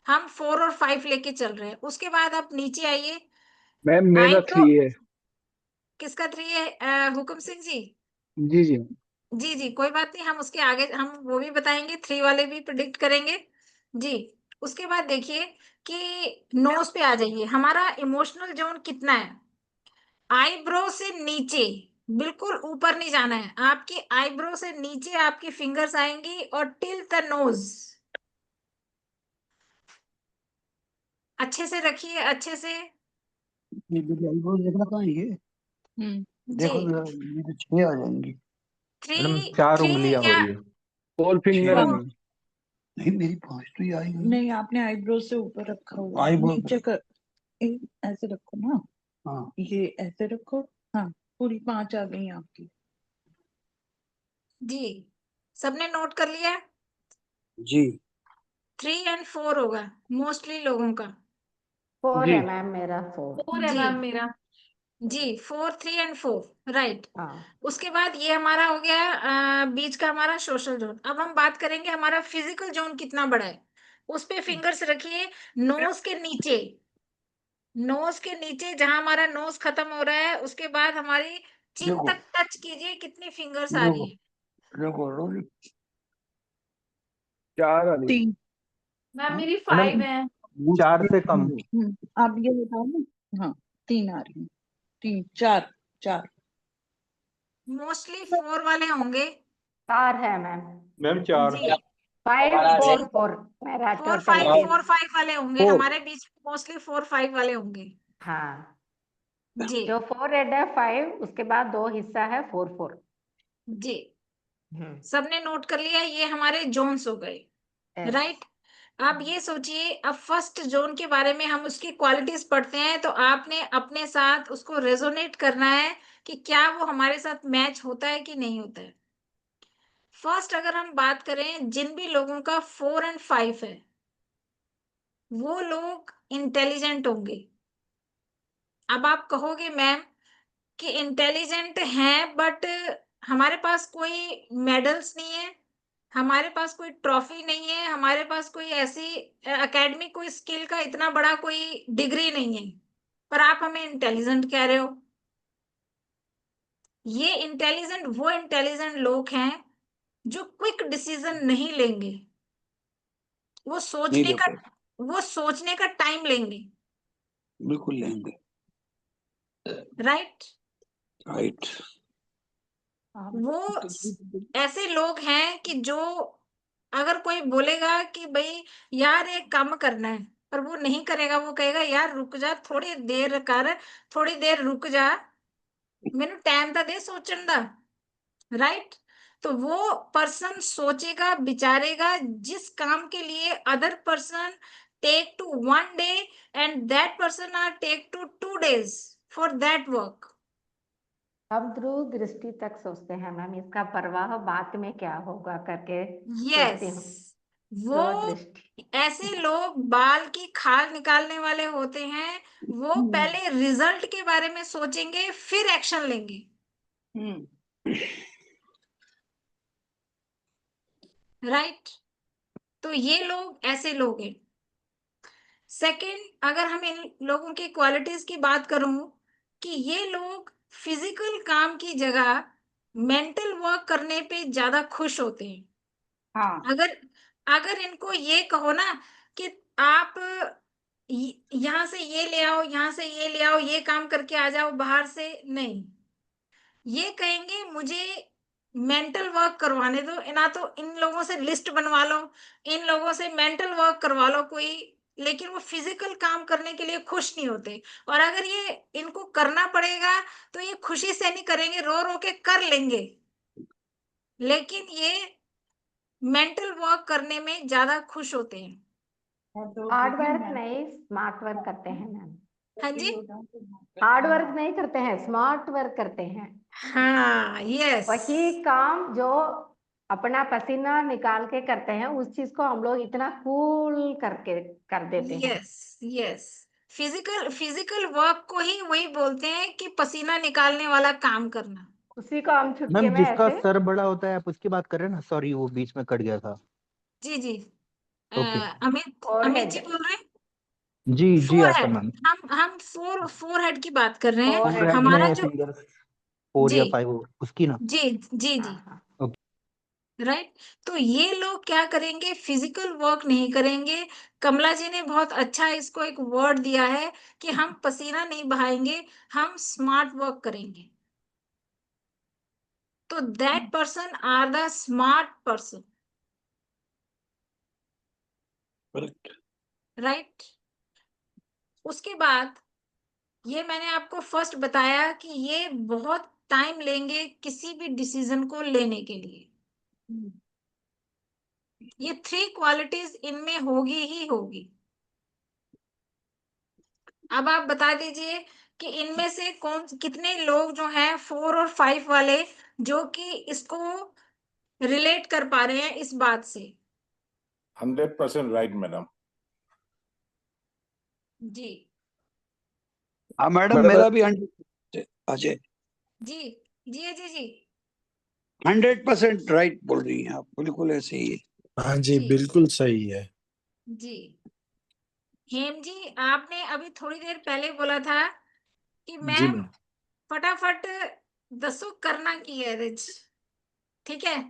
हम 4 और 5 लेके चल रहे हैं। उसके बाद आप नीचे आइए। मैम मेरा आईब्रो 3 है। किसका 3 है? हुकुम सिंह जी। जी जी। जी जी, कोई बात नहीं, हम उसके आगे हम वो भी बताएंगे, 3 वाले भी प्रिडिक्ट करेंगे जी। उसके बाद देखिए कि नोज पे आ जाइए, हमारा इमोशनल जोन कितना है। आईब्रो से नीचे, बिल्कुल ऊपर नहीं जाना है, आपकी आईब्रो से नीचे आपकी फिंगर्स आएंगी और टिल द नोज। अच्छे से रखिए, अच्छे से ये देखो देखना कहाँ है ये। देखो जी। जरा, ये तो 6 आ जाएंगी। मैडम थ्री 4 थ्री उंगलियां हो या रही है। 4 फिंगर है 4? मैम। नहीं मेरी 5 तो ये आई हुई। नहीं, आपने आईब्रो से ऊपर रखा हुआ है, आईब्रो नीचे कर ऐसे रखो ना, हाँ ये ऐसे रखो। हाँ, पूरी 5 आ गई आपकी। जी, सबने नोट कर लिया? जी। 3 एंड 4 होगा मोस्टली लोगों का। 4 जी है मैम, मेरा 4। 4 है मैम मेरा जी, 4, 3 एंड 4 राइट। हाँ, उसके बाद ये हमारा हो गया बीच का हमारा सोशल जोन। अब हम बात करेंगे हमारा फिजिकल जोन कितना बड़ा है। उस पे फिंगर्स रखिए नोज के नीचे, नोज के नीचे जहां हमारा नोज खत्म हो रहा है उसके बाद हमारी चिन देखो तक टच कीजिए, कितनी फिंगर्स आ रही देखो है। देखो रोली 4 आ रही है। 3। मैम हाँ? मेरी मैडम 5 है। 4 से कम। आप ये बताओ ना। हाँ, 3 आ रही है। 3, 4, 4। मोस्टली 4 वाले होंगे 4 है मैम। मैम 4। जी। 5, जी 4, 4 मेरा 4, टोटल 5, है। 4, 5 वाले होंगे 4 हमारे बीच में, मोस्टली 4, 5 वाले होंगे हाँ, जी। जो 4 रेड है 5, उसके बाद 2 हिस्सा है 4, 4। जी हम्म। सबने नोट कर लिया, ये हमारे जोन्स हो गए Yes. राइट। आप ये सोचिए, अब फर्स्ट जोन के बारे में हम उसकी क्वालिटीज पढ़ते हैं तो आपने अपने साथ उसको रेजोनेट करना है कि क्या वो हमारे साथ मैच होता है कि नहीं होता है। फर्स्ट अगर हम बात करें, जिन भी लोगों का 4 एंड 5 है वो लोग इंटेलिजेंट होंगे। अब आप कहोगे मैम कि इंटेलिजेंट हैं बट हमारे पास कोई मेडल्स नहीं है, हमारे पास कोई ट्रॉफी नहीं है, हमारे पास कोई ऐसी एकेडमिक कोई स्किल का इतना बड़ा कोई डिग्री नहीं है, पर आप हमें इंटेलिजेंट कह रहे हो। ये इंटेलिजेंट वो इंटेलिजेंट लोग हैं जो क्विक डिसीजन नहीं लेंगे, वो नहीं सोचने ले का पाए, वो सोचने का टाइम लेंगे बिल्कुल लेंगे। राइट। राइट। वो ऐसे लोग हैं कि जो अगर कोई बोलेगा कि भाई यार एक काम करना है पर वो नहीं करेगा, वो कहेगा यार रुक जा थोड़ी देर कर, थोड़ी देर रुक जा, मैंने टाइम तो दे सोचने दा राइट। तो वो पर्सन सोचेगा विचारेगा जिस काम के लिए other person take to 1 day and that person are take to 2 days for that work. हम दूर दृष्टि तक सोचते हैं मैम, इसका परवाह बाद में क्या होगा करके सोचती हूँ। यस वो दूरदृष्टि। ऐसे लोग बाल की खाल निकालने वाले होते हैं, वो पहले रिजल्ट के बारे में सोचेंगे फिर एक्शन लेंगे राइट। तो ये लोग ऐसे लोग हैं। सेकंड, अगर हम इन लोगों की क्वालिटीज की बात करूं कि ये लोग फिजिकल काम की जगह मेंटल वर्क करने पे ज्यादा खुश होते हैं। हाँ। अगर अगर इनको ये कहो ना कि आप यहाँ से ये ले आओ, यहाँ से ये ले आओ, ये काम करके आ जाओ बाहर से, नहीं, ये कहेंगे मुझे मेंटल वर्क करवाने दो ना, तो इन लोगों से लिस्ट बनवा लो, इन लोगों से मेंटल वर्क करवा लो कोई, लेकिन वो फिजिकल काम करने के लिए खुश नहीं होते। और अगर ये इनको करना पड़ेगा तो ये खुशी से नहीं करेंगे, रो रो के कर लेंगे, लेकिन ये मेंटल वर्क करने में ज्यादा खुश होते हैं। हार्ड वर्क नहीं, स्मार्ट वर्क करते हैं मैम। हाँ जी, हार्ड वर्क नहीं करते हैं, स्मार्ट वर्क करते हैं। हाँ यस वही काम जो अपना पसीना निकाल के करते हैं, उस चीज को हम लोग इतना कूल करके कर देते हैं। Yes yes physical physical work को ही वही बोलते हैं कि पसीना निकालने वाला काम करना। उसी को हम चुटकी मैम में जिसका ऐसे। सर बड़ा होता है आप उसकी बात कर रहे हैं ना, सॉरी वो बीच में कट गया था। जी जी ओके। अमित अमित फोरहेड। जी बोल रहे हैं। जी जी फोर आशा हेड, मैम। हम फोर हेड की बात कर रहे हैं। फोर फोरहेड हेड हमारा में जो फिंगर 4 जी या 5 उसकी ना। जी जी हाँ जी हाँ। राइट। तो ये लोग क्या करेंगे, फिजिकल वर्क नहीं करेंगे। कमला जी ने बहुत अच्छा इसको एक वर्ड दिया है कि हम पसीना नहीं बहाएंगे, हम स्मार्ट वर्क करेंगे। तो that person are the smart person right. उसके बाद ये मैंने आपको फर्स्ट बताया कि ये बहुत टाइम लेंगे किसी भी डिसीजन को लेने के लिए। ये 3 क्वालिटीज इनमें होगी ही होगी। अब आप बता दीजिए कि इनमें से कौन कितने लोग जो हैं 4 और 5 वाले जो कि इसको रिलेट कर पा रहे हैं इस बात से। 100% राइट मैडम। जी हाँ मैडम, मैडम, मेरा भी 100 अजय जी जी अजय जी 100% राइट बोल रही हैं आप, बिल्कुल ऐसे ही है। हाँ जी, जी बिल्कुल सही है। जी। हेम जी, आपने अभी थोड़ी देर पहले बोला था कि जी मैम मैम। फटाफट दसो करना की है रिच, ठीक है।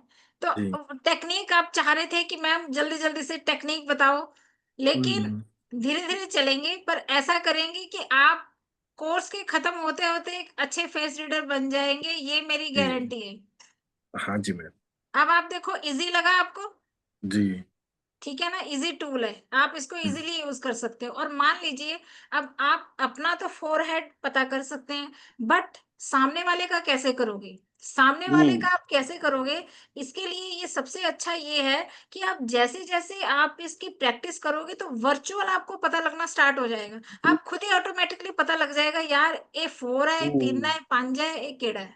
तो जी। टेक्निक आप चाह रहे थे कि मैम जल्दी जल्दी से टेक्निक बताओ, लेकिन हम्म, धीरे धीरे चलेंगे, पर ऐसा करेंगे कि आप कोर्स के खत्म होते होते एक अच्छे फेस रीडर बन जाएंगे, ये मेरी जी गारंटी है। हाँ जी मैम। अब आप देखो, इजी लगा आपको? जी। ठीक है ना, इजी टूल है, आप इसको इजीली यूज कर सकते हो। और मान लीजिए अब आप अपना तो फोरहेड पता कर सकते हैं, बट सामने वाले का कैसे करोगे? सामने वाले का आप कैसे करोगे? इसके लिए ये सबसे अच्छा ये है कि आप जैसे जैसे आप इसकी प्रैक्टिस करोगे तो वर्चुअल आपको पता लगना स्टार्ट हो जाएगा। आप खुद ही ऑटोमेटिकली पता लग जाएगा, यार ए 4 है, 3 है, 5 है, ए केड़ा है,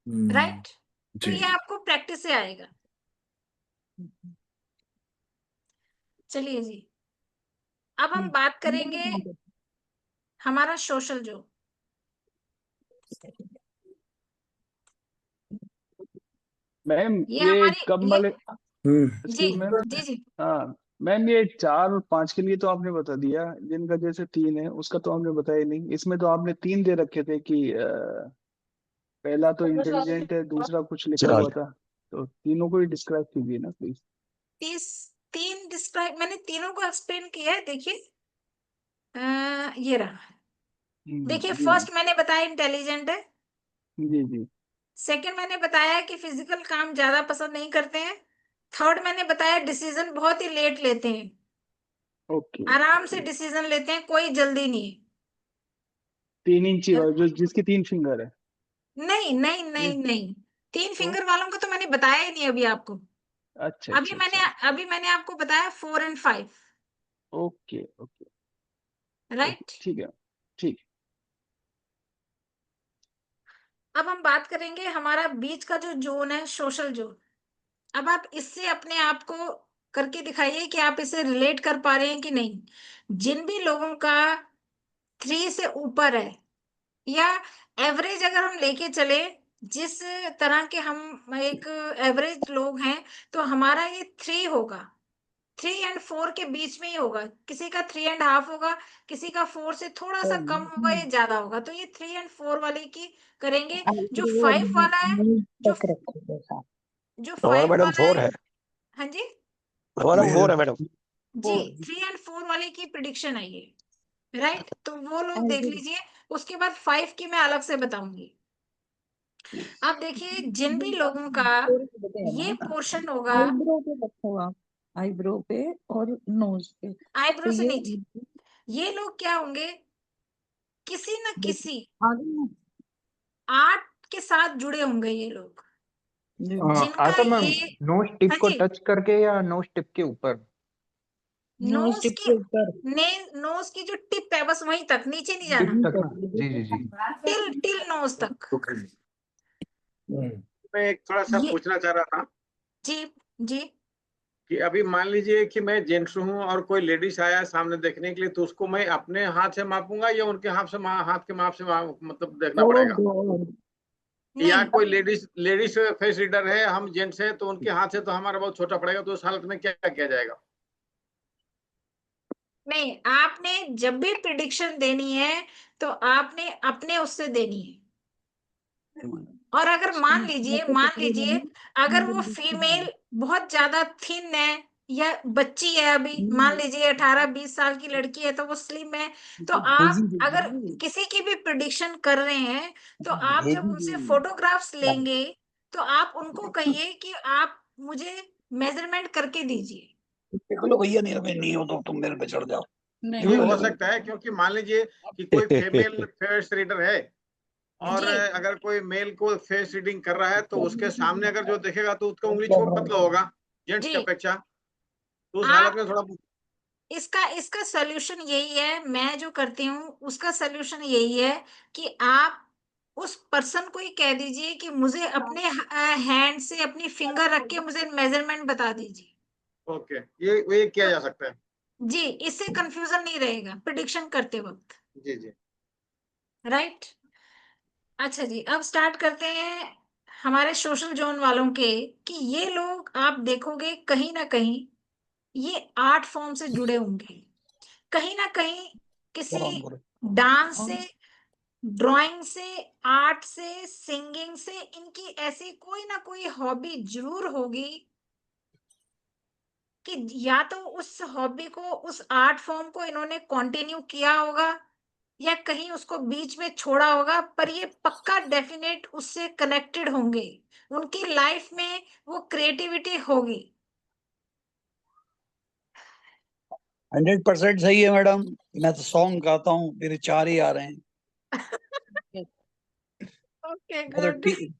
हम्म, राइट? तो जी ये आपको प्रैक्टिस से आएगा। चलिए जी, अब हम बात करेंगे हमारा सोशल जो। मैम ये ये हमारी कब ये वाले, हम्म, जी एक्सक्यूज मैम। जी जी हाँ मैम, ये 4 और 5 के लिए तो आपने बता दिया, जिनका जैसे 3 है उसका तो आपने बताया नहीं। इसमें तो आपने 3 दे रखे थे कि पहला तो इंटेलिजेंट है, दूसरा कुछ लिखा हुआ था, तो तीनों को ही डिस्क्राइब कीजिए ना प्लीज। 30 3 डिस्क्राइब मैंने तीनों को एक्सप्लेन किया है, देखिए। ये रहा, देखिए जी मैम। फर्स्ट मैंने बताया इंटेलिजेंट है। जी जी। सेकंड मैंने बताया कि फिजिकल काम ज्यादा पसंद नहीं करते हैं। थर्ड मैंने बताया डिसीजन बहुत ही लेट लेते हैं, ओके आराम से ओके। डिसीजन लेते हैं, कोई जल्दी नहीं 3 इंची है। वाला जो जिसके 3 फिंगर है। नहीं नहीं नहीं नहीं नहीं, 3 तो फिंगर वालों को तो मैंने बताया ही नहीं अभी आपको। अच्छा अच्छा अच्छा। अभी मैंने आपको बताया 4 and 5, okay okay okay, right? ठीक है ठीक है। अब हम बात करेंगे हमारा बीच का जो जोन है, सोशल जोन। अब आप इससे अपने आप को करके दिखाइए कि आप इसे रिलेट कर पा रहे हैं कि नहीं। जिन भी लोगों का 3 से ऊपर है, या एवरेज अगर हम लेके चले, जिस तरह के हम एक एवरेज लोग हैं, तो हमारा ये 3 होगा। 3 एंड 4 के बीच में ही होगा, किसी का 3 एंड हाफ होगा, किसी का 4 से थोड़ा सा कम होगा या ज्यादा होगा। तो ये 3 एंड 4 वाले की करेंगे। जो 5 वाला है, जो जो हमारा 5 मैडम वाला 4 है, है, हाँ जी हमारा 4 है मैडम। जी, 3 एंड 4 वाले की प्रिडिक्शन है ये, राइट? तो वो लोग देख लीजिए। उसके बाद 5 की मैं अलग से बताऊंगी। अब देखिए, जिन भी लोगों का ये पोर्शन होगा, आईब्रो पे रखो आप, आईब्रो पे और नोज पे, तो आईब्रो से ये नीचे, ये लोग क्या होंगे, किसी न किसी आगे ना आर्ट के साथ जुड़े होंगे ये लोग, जिनका आशा मैम, ये, नोज टिप हाँ को जी, टच करके या नोज टिप के ऊपर? नोज नोज टिप की, के ऊपर। नोज की जो टिप है बस वहीं तक, नीचे नहीं टिप जाना, तक ना? जी जी जी। टिल टिल नोज तक। मैं एक थोड़ा सा ये पूछना चाह रहा था जी जी कि अभी मान लीजिए कि मैं जेंट्स हूँ और कोई लेडीज आया सामने देखने के लिए, तो उसको मैं अपने हाथ से मापूंगा या उनके हाथ के माप से मतलब देखना ओ पड़ेगा? गॉड, या नहीं कोई लेडीज लेडीज फेस रीडर है, हम जेंट्स हैं, तो उनके हाथ से तो हमारा बहुत छोटा पड़ेगा, तो उस हालत में क्या किया जाएगा? नहीं, आपने जब भी प्रिडिक्शन देनी है तो आपने अपने उससे देनी है। और अगर मान लीजिए अगर वो फीमेल बहुत ज्यादा थिन है या बच्ची है, अभी मान लीजिए 18-20 साल की लड़की है तो वो स्लिम है, तो आप अगर किसी की भी प्रिडिक्शन कर रहे हैं, तो आप जब उनसे फोटोग्राफ्स लेंगे तो आप उनको कहिए कि आप मुझे मेजरमेंट करके दीजिए। देख लो भैया, नहीं मैं नहीं हो तो तुम मेरे पे चढ़ जाओ। नहीं ये भी हो सकता है, क्योंकि मान लीजिए कि कोई फीमेल फेस रीडर है और जी अगर कोई मेल को फेस रीडिंग कर रहा है, तो उसके सामने अगर जो देखेगा तो उसका उंगली छोटा पतला होगा जेंट्स जी की अपेक्षा, तो उस हालत आप में थोड़ा। इसका इसका सॉल्यूशन यही है, मैं जो करती हूँ उसका सॉल्यूशन यही है कि आप उस पर्सन को ही कह दीजिए कि मुझे अपने हैंड से अपनी फिंगर रख के मुझे मेजरमेंट बता दीजिए। ओके, ये किया जा सकता है। जी, इससे कंफ्यूजन नहीं रहेगा प्रिडिक्शन करते वक्त। जी जी। राइट। अच्छा जी, अब स्टार्ट करते हैं हमारे सोशल जोन वालों के, कि ये लोग आप देखोगे कहीं ना कहीं ये आर्ट फॉर्म से जुड़े होंगे, कहीं ना कहीं किसी डांस से, ड्राइंग से, आर्ट से, सिंगिंग से, इनकी ऐसी कोई ना कोई हॉबी जरूर होगी कि या तो उस हॉबी को, उस आर्ट फॉर्म को इन्होंने कंटिन्यू किया होगा या कहीं उसको बीच में छोड़ा होगा, पर ये पक्का डेफिनेट उससे कनेक्टेड होंगे, उनकी लाइफ में वो क्रिएटिविटी होगी। 100% सही है मैडम। मैं तो सॉन्ग गाता हूँ, मेरे 4 ही आ रहे हैं। ओके, मैं तो गुड।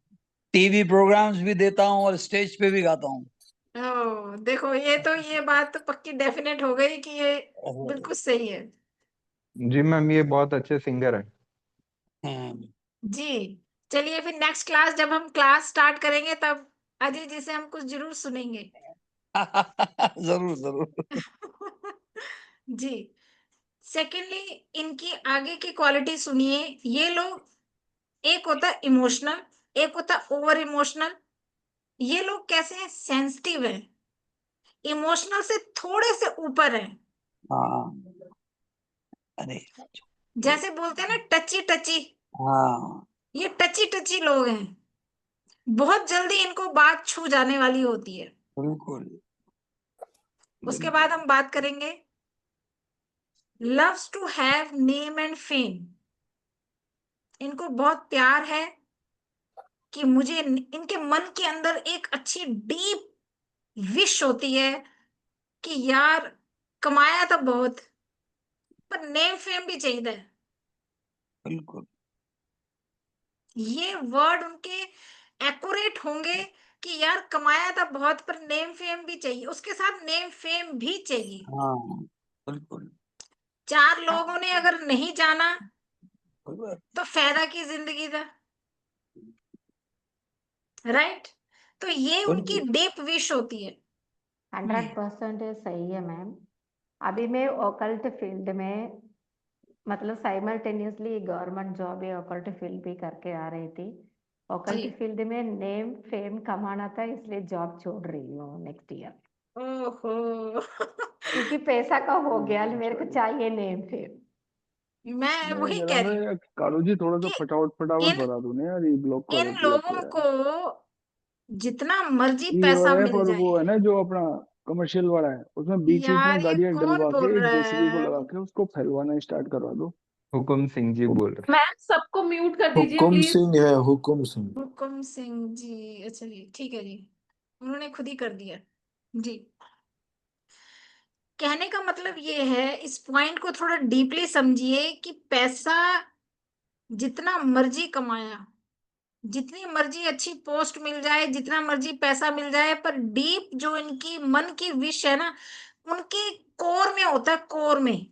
टीवी प्रोग्राम्स भी देता हूँ और स्टेज पे भी गाता हूँ। ओ देखो, ये बात तो पक्की डेफिनेट हो गई कि ये बिल्कुल सही है। जी मैम, ये बहुत अच्छे सिंगर है। जी, चलिए फिर नेक्स्ट क्लास, जब हम क्लास स्टार्ट करेंगे तब अजय जी से हम कुछ जरूर सुनेंगे। जरूर जरूर। जी। सेकेंडली, इनकी आगे की क्वालिटी सुनिए। ये लोग, एक होता है इमोशनल, एक होता है ओवर इमोशनल। ये लोग कैसे हैं? सेंसिटिव है, इमोशनल से थोड़े से ऊपर है। हाँ, अरे जैसे बोलते हैं ना टची टची, हाँ, ये टची टची लोग हैं। बहुत जल्दी इनको बात छू जाने वाली होती है। बिल्कुल। उसके बाद हम बात करेंगे loves to have name and fame. इनको बहुत प्यार है कि मुझे, इनके मन के अंदर एक अच्छी डीप विश होती है कि यार कमाया तो बहुत, पर नेम फेम भी चाहिए। बिल्कुल ये वर्ड उनके एक्यूरेट होंगे कि यार कमाया था बहुत, पर नेम फेम भी चाहिए, उसके साथ नेम फेम भी चाहिए। हाँ, बिल्कुल। 4 लोगों ने अगर नहीं जाना तो फायदा की जिंदगी था। राइट। तो ये उनकी डीप विश होती है। 100% सही है मैम। अभी मैं ओकल्ट फील्ड में, मतलब साइमल्टेनियसली गवर्नमेंट जॉब या ओकल्ट फील्ड भी करके आ रही थी। ओकल्ट फील्ड में नेम फेम कमाना था, इसलिए जॉब छोड़ रही हूँ नेक्स्ट ईयर, ओहो। क्योंकि पैसा का हो गया, मेरे को चाहिए नेम फेम। मैं वही जरा कह सा रही हूँ यार कालू जी, थोड़ा सा कि फटाफट इन बता दो ना यार, ये ब्लॉक कर इन दिया तो लोगों यार। को जितना मर्जी पैसा EOF मिल और जाए। वो है ना जो अपना कमर्शियल वाला है, उसमें बीच बीच यार में ये गाड़ियां कौन डलवा बोल के एक रहा जेसीबी को है? लगा के उसको फैलवाना स्टार्ट करवा दो। हुकुम सिंह जी बोल रहे मैम सबको म्यूट कर दीजिए हुकुम प्लीज। सिंह है, हुकुम सिंह। हुकुम सिंह जी, अच्छा जी, ठीक है जी, उन्होंने खुद ही कर दिया। जी, कहने का मतलब ये है, इस पॉइंट को थोड़ा डीपली समझिए कि पैसा जितना मर्जी कमाया, जितनी मर्जी अच्छी पोस्ट मिल जाए, जितना मर्जी पैसा मिल जाए, पर डीप जो इनकी मन की विश है ना, उनके कोर में होता है, कोर में,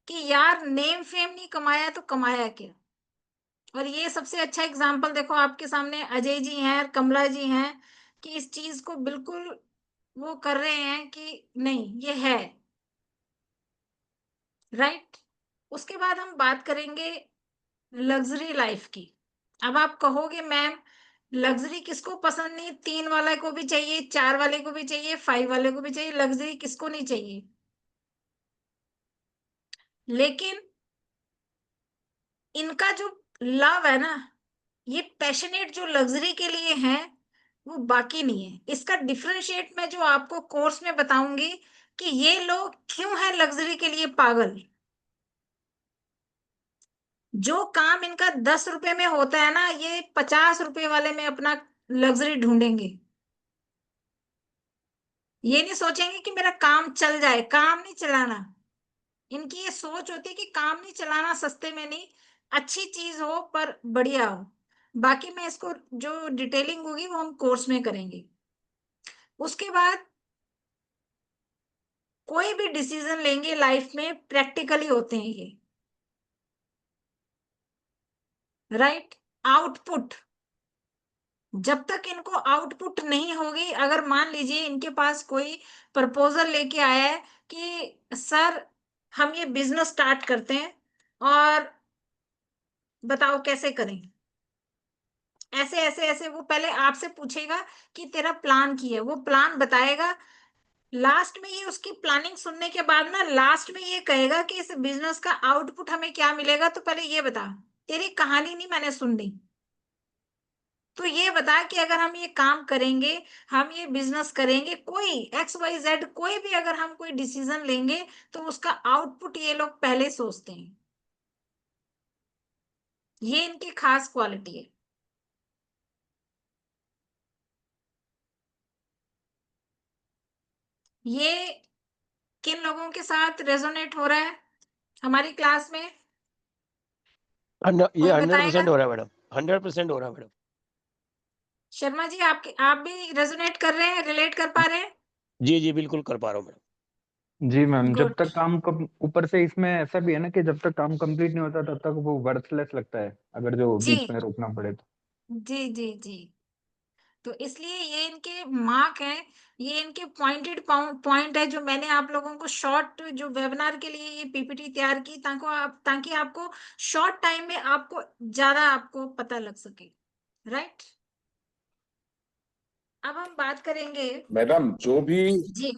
कि यार नेम फेम नहीं कमाया तो कमाया क्या। और ये सबसे अच्छा एग्जाम्पल देखो आपके सामने अजय जी हैं और कमला जी हैं, कि इस चीज को बिल्कुल वो कर रहे हैं कि नहीं ये है। राइट। उसके बाद हम बात करेंगे लग्जरी लाइफ की। अब आप कहोगे मैम लग्जरी किसको पसंद नहीं, 3 वाले को भी चाहिए, 4 वाले को भी चाहिए, 5 वाले को भी चाहिए, लग्जरी किसको नहीं चाहिए। लेकिन इनका जो लव है ना, ये पैशनेट जो लग्जरी के लिए है, वो बाकी नहीं है। इसका डिफरेंशिएट मैं जो आपको कोर्स में बताऊंगी कि ये लोग क्यों है लग्जरी के लिए पागल। जो काम इनका 10 रुपए में होता है ना, ये 50 रुपए वाले में अपना लग्जरी ढूंढेंगे। ये नहीं सोचेंगे कि मेरा काम चल जाए, काम नहीं चलाना। इनकी ये सोच होती है कि काम नहीं चलाना, सस्ते में नहीं, अच्छी चीज हो पर बढ़िया हो। बाकी मैं इसको जो डिटेलिंग होगी वो हम कोर्स में करेंगे। उसके बाद कोई भी डिसीजन लेंगे लाइफ में, प्रैक्टिकली होते हैं ये। राइट। आउटपुट, जब तक इनको आउटपुट नहीं होगी, अगर मान लीजिए इनके पास कोई प्रपोजल लेके आया है कि सर हम ये बिजनेस स्टार्ट करते हैं और बताओ कैसे करें, ऐसे ऐसे ऐसे, वो पहले आपसे पूछेगा कि तेरा प्लान की है, वो प्लान बताएगा। लास्ट में ये उसकी प्लानिंग सुनने के बाद ना लास्ट में ये कहेगा कि इस बिजनेस का आउटपुट हमें क्या मिलेगा, तो पहले ये बता, तेरी कहानी नहीं मैंने सुन ली, तो ये बता कि अगर हम ये काम करेंगे, हम ये बिजनेस करेंगे, कोई XYZ कोई भी अगर हम कोई डिसीजन लेंगे तो उसका आउटपुट ये लोग पहले सोचते हैं। ये इनकी खास क्वालिटी है। ये किन लोगों के साथ रेजोनेट हो रहा है हमारी क्लास में? ये कोई 100% बताएगा? हो रहा है मैडम, 100% हो रहा है मैडम। शर्मा जी, आप भी रेजोनेट कर रहे हैं, रिलेट कर पा रहे हैं? जी जी बिल्कुल कर पा रहा हूँ मैडम। जी मैम, जब गुड। तक काम कम ऊपर से इसमें ऐसा भी है ना कि जब तक काम कंप्लीट नहीं होता तब तक वो वर्थलेस लगता है, अगर जो जी बीच में रोकना पड़े तो। जी जी जी। तो इसलिए ये इनके मार्क है, ये इनके पॉइंटेड पॉइंट है, जो मैंने आप लोगों को शॉर्ट जो वेबिनार के लिए ये PPT तैयार की, ताकि आपको शॉर्ट टाइम में आपको ज्यादा आपको पता लग सके, राइट? अब हम बात करेंगे। मैडम जो भी, जी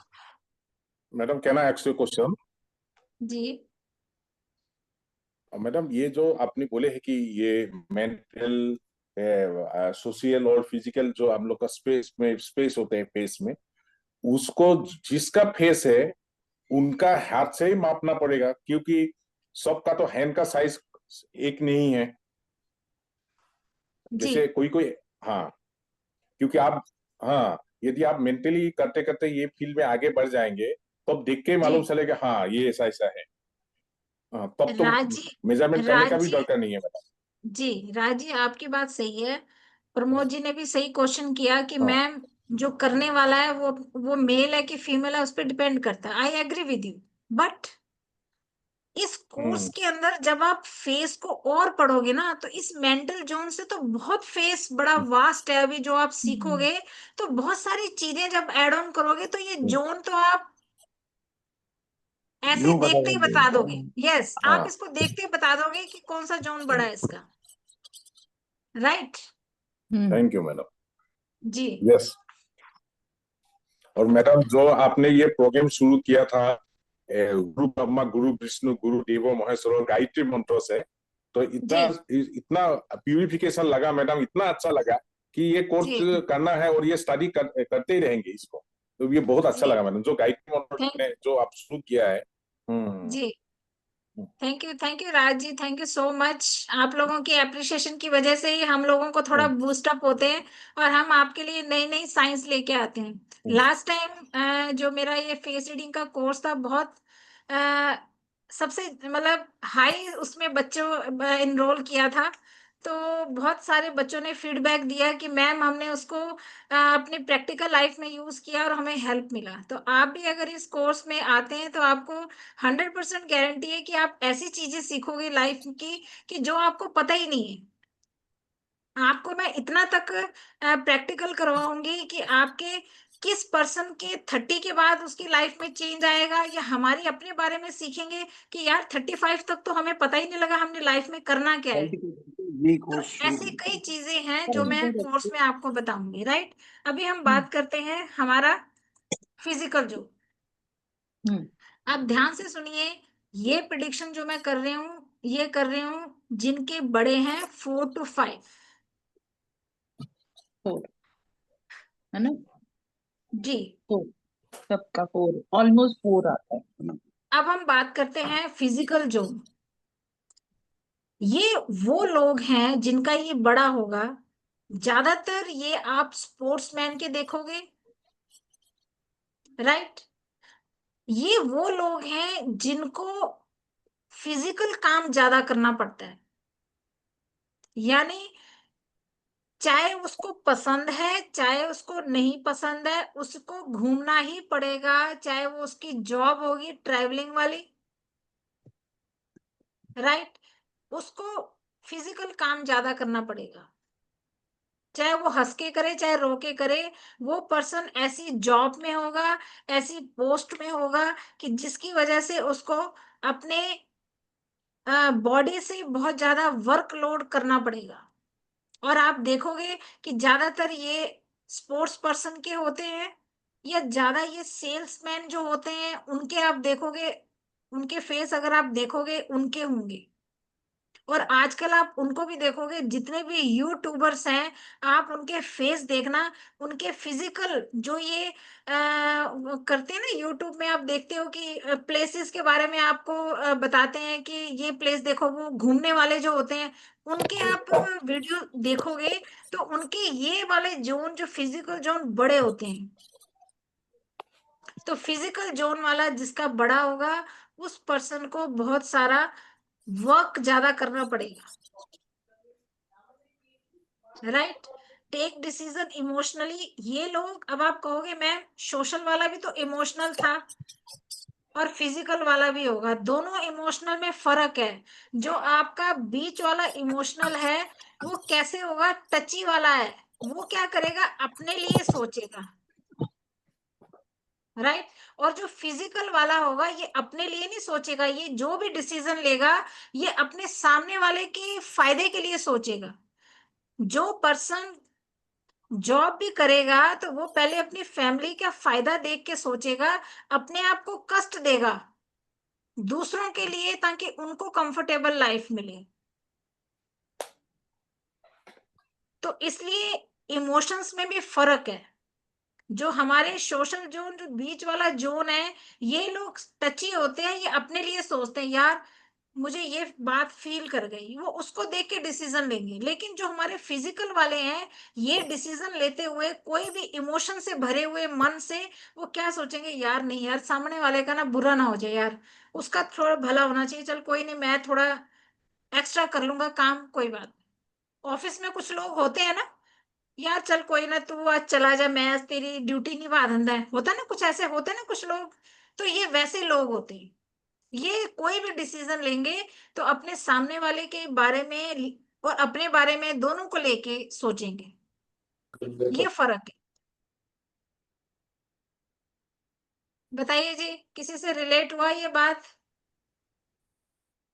madam can I ask you question? जी मैडम ये जो आपने बोले है कि ये मेंटल, सोशल और फिजिकल जो हम लोग का स्पेस होते हैं फेस में, उसको जिसका फेस है उनका हाथ से ही मापना पड़ेगा, क्योंकि सबका तो हैंड का साइज एक नहीं है। जी जैसे कोई कोई, हाँ, क्योंकि आप, हाँ, यदि आप मेंटली करते करते ये फील्ड में आगे बढ़ जाएंगे तो अब देख के ही मालूम जी चलेगा हाँ ये ऐसा ऐसा है। हाँ, तब तो राजी मेजरमेंट करने का भी राजी दरकार नहीं है मैडम। जी राजी, आपकी बात सही है। प्रमोद जी ने भी सही क्वेश्चन किया कि हाँ, मैम जो करने वाला है वो मेल है कि फीमेल है, उस पर डिपेंड करता है। I agree with you, but इस कोर्स के अंदर जब आप फेस को और पढ़ोगे ना, तो इस मेंटल जोन से तो बहुत फेस बड़ा वास्ट है। अभी जो आप सीखोगे तो बहुत सारी चीजें जब एड ऑन करोगे तो ये जोन तो आप ऐसे यूं बता देखते ही देंगे। बता दोगे। यस, आप हाँ, इसको देखते ही बता दोगे कि कौन सा जोन बड़ा है इसका, राइट? Thank you madam. जी यस। और मैडम जो आपने ये प्रोग्राम शुरू किया था, गुरु ब्रह्मा गुरु विष्णु गुरु देवो महेश्वर और गायत्री मंत्रों से, तो इतना जी इतना प्यूरिफिकेशन लगा मैडम, इतना अच्छा लगा कि ये कोर्स जी करना है और ये स्टडी करते ही रहेंगे इसको। तो ये बहुत अच्छा जी लगा मैडम, जो गायत्री मंत्र थैंक ने जो आप शुरू किया है। जी thank you Raj ji, thank you so much. आप लोगों की एप्रिसिएशन की वजह से ही हम लोगों को थोड़ा बूस्ट अप होते हैं और हम आपके लिए नई नई साइंस लेके आते हैं। लास्ट टाइम जो मेरा ये फेस रीडिंग का कोर्स था, बहुत अ, सबसे मतलब हाई उसमें बच्चों इनरोल किया था, तो बहुत सारे बच्चों ने फीडबैक दिया कि मैम हमने उसको अपनी प्रैक्टिकल लाइफ में यूज किया और हमें हेल्प मिला। तो आप भी अगर इस कोर्स में आते हैं तो आपको 100% गारंटी है कि आप ऐसी चीजें सीखोगे लाइफ की कि जो आपको पता ही नहीं है। आपको मैं इतना तक प्रैक्टिकल करवाऊंगी कि आपके किस पर्सन के 30 के बाद उसकी लाइफ में चेंज आएगा, या हमारी अपने बारे में सीखेंगे कि यार 35 तक तो हमें पता ही नहीं लगा हमने लाइफ में करना क्या है। यही तो कोर्स शुरू ऐसी कई करो। चीजें हैं जो मैं कोर्स में आपको बताऊंगी, राइट? अभी हम बात करते हैं हमारा फिजिकल जो। आप ध्यान से सुनिए, ये प्रिडिक्शन जो मैं कर रही हूँ ये कर रही हूँ जिनके बड़े हैं 4 to 5, 4 है ना? जी। 4 सबका 4 ऑलमोस्ट 4 आता है। अब हम बात करते हैं फिजिकल जोन। ये वो लोग हैं जिनका ये बड़ा होगा। ज्यादातर ये आप स्पोर्ट्समैन के देखोगे, राइट? ये वो लोग हैं जिनको फिजिकल काम ज्यादा करना पड़ता है, यानी चाहे उसको पसंद है चाहे उसको नहीं पसंद है, उसको घूमना ही पड़ेगा, चाहे वो उसकी जॉब होगी ट्रैवलिंग वाली, राइट? उसको फिजिकल काम ज्यादा करना पड़ेगा। चाहे वो हंस के करे चाहे रो के करे, वो पर्सन ऐसी जॉब में होगा, ऐसी पोस्ट में होगा कि जिसकी वजह से उसको अपने बॉडी से बहुत ज्यादा वर्कलोड करना पड़ेगा। और आप देखोगे कि ज्यादातर ये स्पोर्ट्स पर्सन के होते हैं, या ज्यादा ये सेल्समैन जो होते हैं उनके आप देखोगे, उनके फेस अगर आप देखोगे उनके होंगे। और आजकल आप उनको भी देखोगे, जितने भी यूट्यूबर्स हैं आप उनके फेस देखना, उनके फिजिकल जो ये वो करते हैं ना, यूट्यूब में आप देखते हो कि प्लेसेस के बारे में आपको बताते हैं कि ये प्लेस देखो, वो घूमने वाले जो होते हैं उनके आप वीडियो देखोगे तो उनके ये वाले जोन, जो फिजिकल जोन बड़े होते हैं। तो फिजिकल जोन वाला जिसका बड़ा होगा उस पर्सन को बहुत सारा वर्क ज्यादा करना पड़ेगा, राइट। टेक डिसीजन इमोशनली, ये लोग, अब आप कहोगे मैम सोशल वाला भी तो इमोशनल था और फिजिकल वाला भी होगा, दोनों इमोशनल में फर्क है। जो आपका बीच वाला इमोशनल है वो कैसे होगा, टची वाला है, वो क्या करेगा, अपने लिए सोचेगा, राइट। और जो फिजिकल वाला होगा ये अपने लिए नहीं सोचेगा, ये जो भी डिसीजन लेगा ये अपने सामने वाले के फायदे के लिए सोचेगा। जो पर्सन जॉब भी करेगा तो वो पहले अपनी फैमिली का फायदा देख के सोचेगा, अपने आप को कष्ट देगा दूसरों के लिए ताकि उनको कंफर्टेबल लाइफ मिले। तो इसलिए इमोशंस में भी फर्क है। जो हमारे सोशल जोन, जो बीच वाला जोन है, ये लोग टची होते हैं, ये अपने लिए सोचते हैं, यार मुझे ये बात फील कर गई, वो उसको देख के डिसीजन लेंगे। लेकिन जो हमारे फिजिकल वाले हैं, ये डिसीजन लेते हुए कोई भी इमोशन से भरे हुए मन से वो क्या सोचेंगे, यार नहीं यार, सामने वाले का ना बुरा ना हो जाए यार, उसका थोड़ा भला होना चाहिए, चल कोई नहीं, मैं थोड़ा एक्स्ट्रा कर लूंगा काम, कोई बात नहीं। ऑफिस में कुछ लोग होते हैं ना, यार चल कोई ना, तू आज चला जा, मैं आज तेरी ड्यूटी निभा दूंगा, होता है ना, कुछ ऐसे होते हैं ना कुछ लोग। तो ये वैसे लोग होते हैं, ये कोई भी डिसीजन लेंगे तो अपने सामने वाले के बारे में और अपने बारे में दोनों को लेके सोचेंगे, ये फर्क है। बताइए जी, किसी से रिलेट हुआ ये बात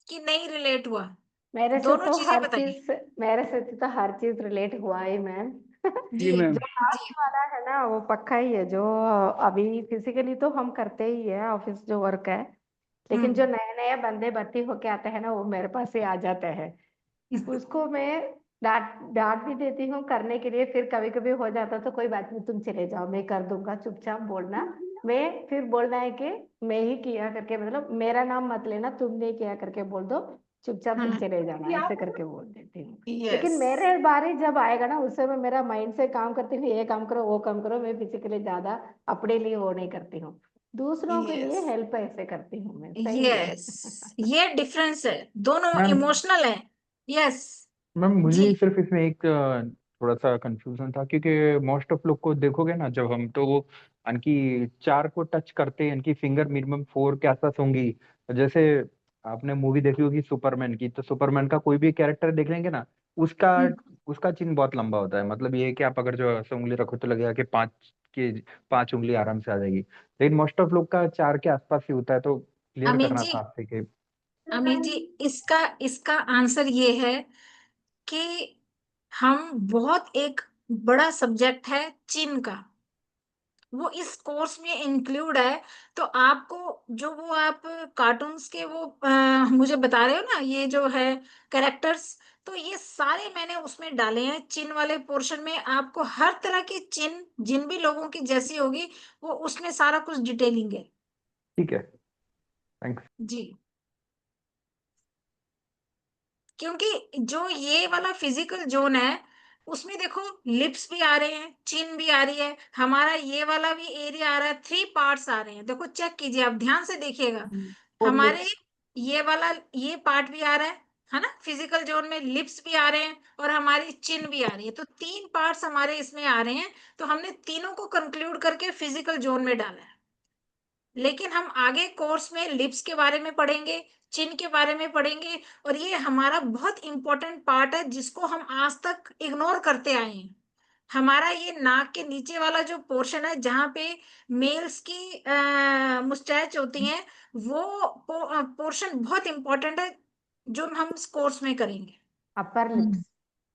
कि नहीं रिलेट हुआ? मेरे से दोनों तो चीजें हर बताइए। चीज मेरे से तो हर चीज रिलेट हुआ ही मैम। जी जी मैम। जो लास्ट वाला है ना वो पक्का ही है, जो अभी फिजिकली तो हम करते ही है ऑफिस जो वर्क है, लेकिन जो नए नए बंदे भर्ती होके आते हैं ना वो मेरे पास ही आ जाते हैं। उसको मैं डांट डांट भी देती हूँ करने के लिए, फिर कभी कभी हो जाता तो कोई बात नहीं तुम चले जाओ मैं कर दूंगा, चुपचाप बोलना। मैं फिर बोलना है कि मैं ही किया करके, मतलब मेरा नाम मत लेना, तुमने किया करके बोल दो, चुपचाप तुम चले जाना, ऐसे करके बोल देती हूँ। लेकिन यस, मेरे बारी जब आएगा ना उस समय मेरा माइंड से काम करती हूँ, ये काम करो वो काम करो, मैं फिजिकली ज्यादा अपने लिए वो नहीं करती हूँ, दूसरों के लिए यस, हेल्प ऐसे करती हूँ मैं, सही है। यस, ये डिफरेंस है, दोनों मैम इमोशनल है। यस मैम जी, मुझे सिर्फ इसमें एक थोड़ा सा कंफ्यूजन था, क्योंकि मोस्ट ऑफ लोग को देखोगे ना, जब हम तो इनकी 4 को टच करते हैं, इनकी फिंगर मिनिमम 4 के आसपास होंगी। जैसे आपने मूवी देखी होगी सुपरमैन की, तो सुपरमैन का कोई भी कैरेक्टर देख लेंगे ना, उसका उसका चिन्ह बहुत लंबा होता है। मतलब ये है कि आप अगर जो ऐसे उंगली रखो तो लगेगा कि 5 उंगली आराम से आ जाएगी, लेकिन मोस्ट ऑफ लोग का 4 के आसपास ही होता है। तो क्लियर अमित करना जी, था आपसे कि अमित जी, इसका इसका आंसर ये है कि हम बहुत एक बड़ा सब्जेक्ट है चिन्ह का, वो इस कोर्स में इंक्लूड है। तो आपको जो वो आप कार्टून्स के वो मुझे बता रहे हो ना, ये जो है कैरेक्टर्स, तो ये सारे मैंने उसमें डाले हैं चिन्ह वाले पोर्शन में। आपको हर तरह की चिन्ह जिन भी लोगों की जैसी होगी वो उसमें सारा कुछ डिटेलिंग है। ठीक है, थैंक्स। जी, क्योंकि जो ये वाला फिजिकल जोन है उसमें देखो लिप्स भी आ रहे हैं, चिन भी आ रही है, हमारा ये वाला भी एरिया आ रहा है, 3 पार्ट्स आ रहे हैं, देखो चेक कीजिए, आप ध्यान से देखिएगा। हमारे ये वाला ये पार्ट भी आ रहा है ना, फिजिकल जोन में लिप्स भी आ रहे हैं और हमारी चिन भी आ रही है, तो 3 पार्ट्स हमारे इसमें आ रहे हैं। तो हमने तीनों को कंक्लूड करके फिजिकल जोन में डाला है। लेकिन हम आगे कोर्स में लिप्स के बारे में पढ़ेंगे, चिन के बारे में पढ़ेंगे, और ये हमारा बहुत इंपॉर्टेंट पार्ट है जिसको हम आज तक इग्नोर करते आए हैं। हमारा ये नाक के नीचे वाला जो पोर्शन है जहाँ पे मेल्स की मुस्टैच होती हैं, वो पोर्शन बहुत इंपॉर्टेंट है जो हम इस कोर्स में करेंगे। Upper lips,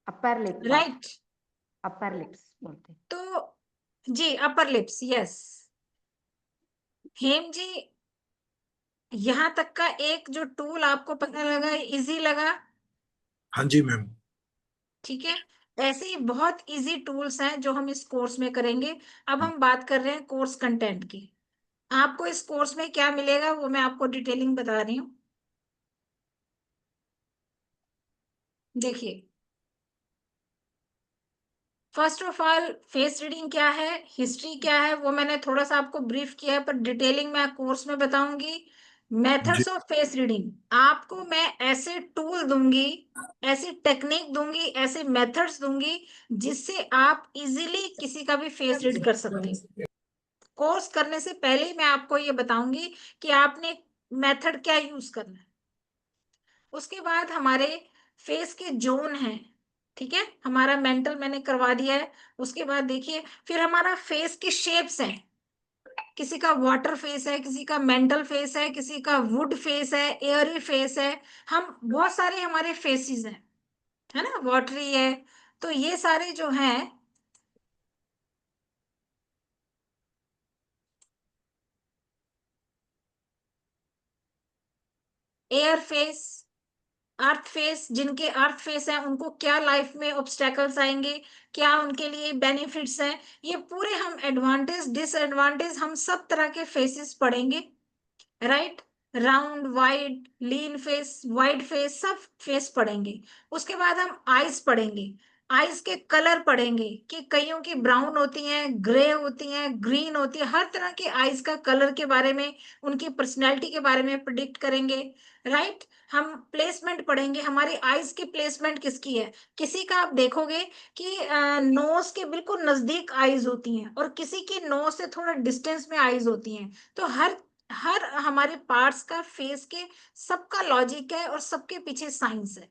upper lip, right, upper lips बोलते हैं। तो जी अपर लिप्स, यस। हेम जी, यहाँ तक का एक जो टूल आपको पता लगा, इजी लगा? हाँ जी मैम। ठीक है, ऐसे ही बहुत इजी टूल्स हैं जो हम इस कोर्स में करेंगे। अब हम बात कर रहे हैं कोर्स कंटेंट की। आपको इस कोर्स में क्या मिलेगा वो मैं आपको डिटेलिंग बता रही हूँ। देखिए, first of all face reading क्या है, हिस्ट्री क्या है, वो मैंने थोड़ा सा आपको ब्रीफ किया है, पर डिटेलिंग मैं कोर्स में बताऊंगी। मेथड्स ऑफ फेस रीडिंग, आपको मैं ऐसे टूल दूंगी, ऐसी टेक्निक दूंगी, ऐसे मेथड्स दूंगी जिससे आप इजीली किसी का भी फेस रीड कर सकते हैं। कोर्स करने से पहले ही मैं आपको ये बताऊंगी कि आपने मेथड क्या यूज करना है। उसके बाद हमारे फेस के जोन हैं, ठीक है, हमारा मेंटल मैंने करवा दिया है। उसके बाद देखिए, फिर हमारा फेस के शेप्स हैं, किसी का वाटर फेस है, किसी का मेंटल फेस है, किसी का वुड फेस है, एयरी फेस है। हम बहुत सारे हमारे फेसेस हैं, है ना, वाटरी है। तो ये सारे जो हैं, एयर फेस, अर्थ फेस, जिनके अर्थ फेस है उनको क्या लाइफ में ऑब्स्टेकल्स आएंगे, क्या उनके लिए बेनिफिट्स हैं, ये पूरे हम एडवांटेज डिसएडवांटेज हम सब तरह के फेसेस पढ़ेंगे। राइट, राउंड, वाइड, लीन फेस, वाइड फेस, सब फेस पढ़ेंगे। उसके बाद हम आईज पढ़ेंगे, आईज के कलर पढ़ेंगे कि कईयों की ब्राउन होती हैं, ग्रे होती हैं, ग्रीन होती है, हर तरह के आईज का कलर के बारे में, उनकी पर्सनैलिटी के बारे में प्रिडिक्ट करेंगे। राइट, हम प्लेसमेंट पढ़ेंगे, हमारी आईज की प्लेसमेंट किसकी है। किसी का आप देखोगे कि नोज के बिल्कुल नजदीक आईज होती हैं और किसी की नोज से थोड़ा डिस्टेंस में आईज होती हैं। तो हर हर हमारे पार्ट्स का, फेस के सबका लॉजिक है और सबके पीछे साइंस है।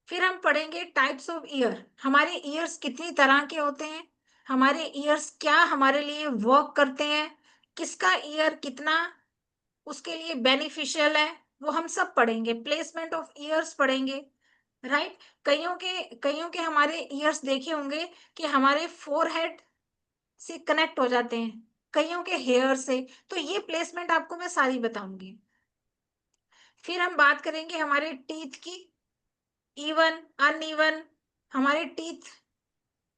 फिर हम पढ़ेंगे टाइप्स ऑफ ईयर, हमारे ईयर्स कितनी तरह के होते हैं, हमारे ईयर्स क्या हमारे लिए वर्क करते हैं, किसका ईयर कितना उसके लिए बेनिफिशियल है, वो हम सब पढ़ेंगे। प्लेसमेंट ऑफ ईयर्स पढ़ेंगे। राइट, कईयों के हमारे ईयर्स देखे होंगे कि हमारे फोरहेड से कनेक्ट हो जाते हैं, कईयों के हेयर से। तो ये प्लेसमेंट आपको मैं सारी बताऊंगी। फिर हम बात करेंगे हमारे टीथ की, इवन अनइवन, हमारे टीथ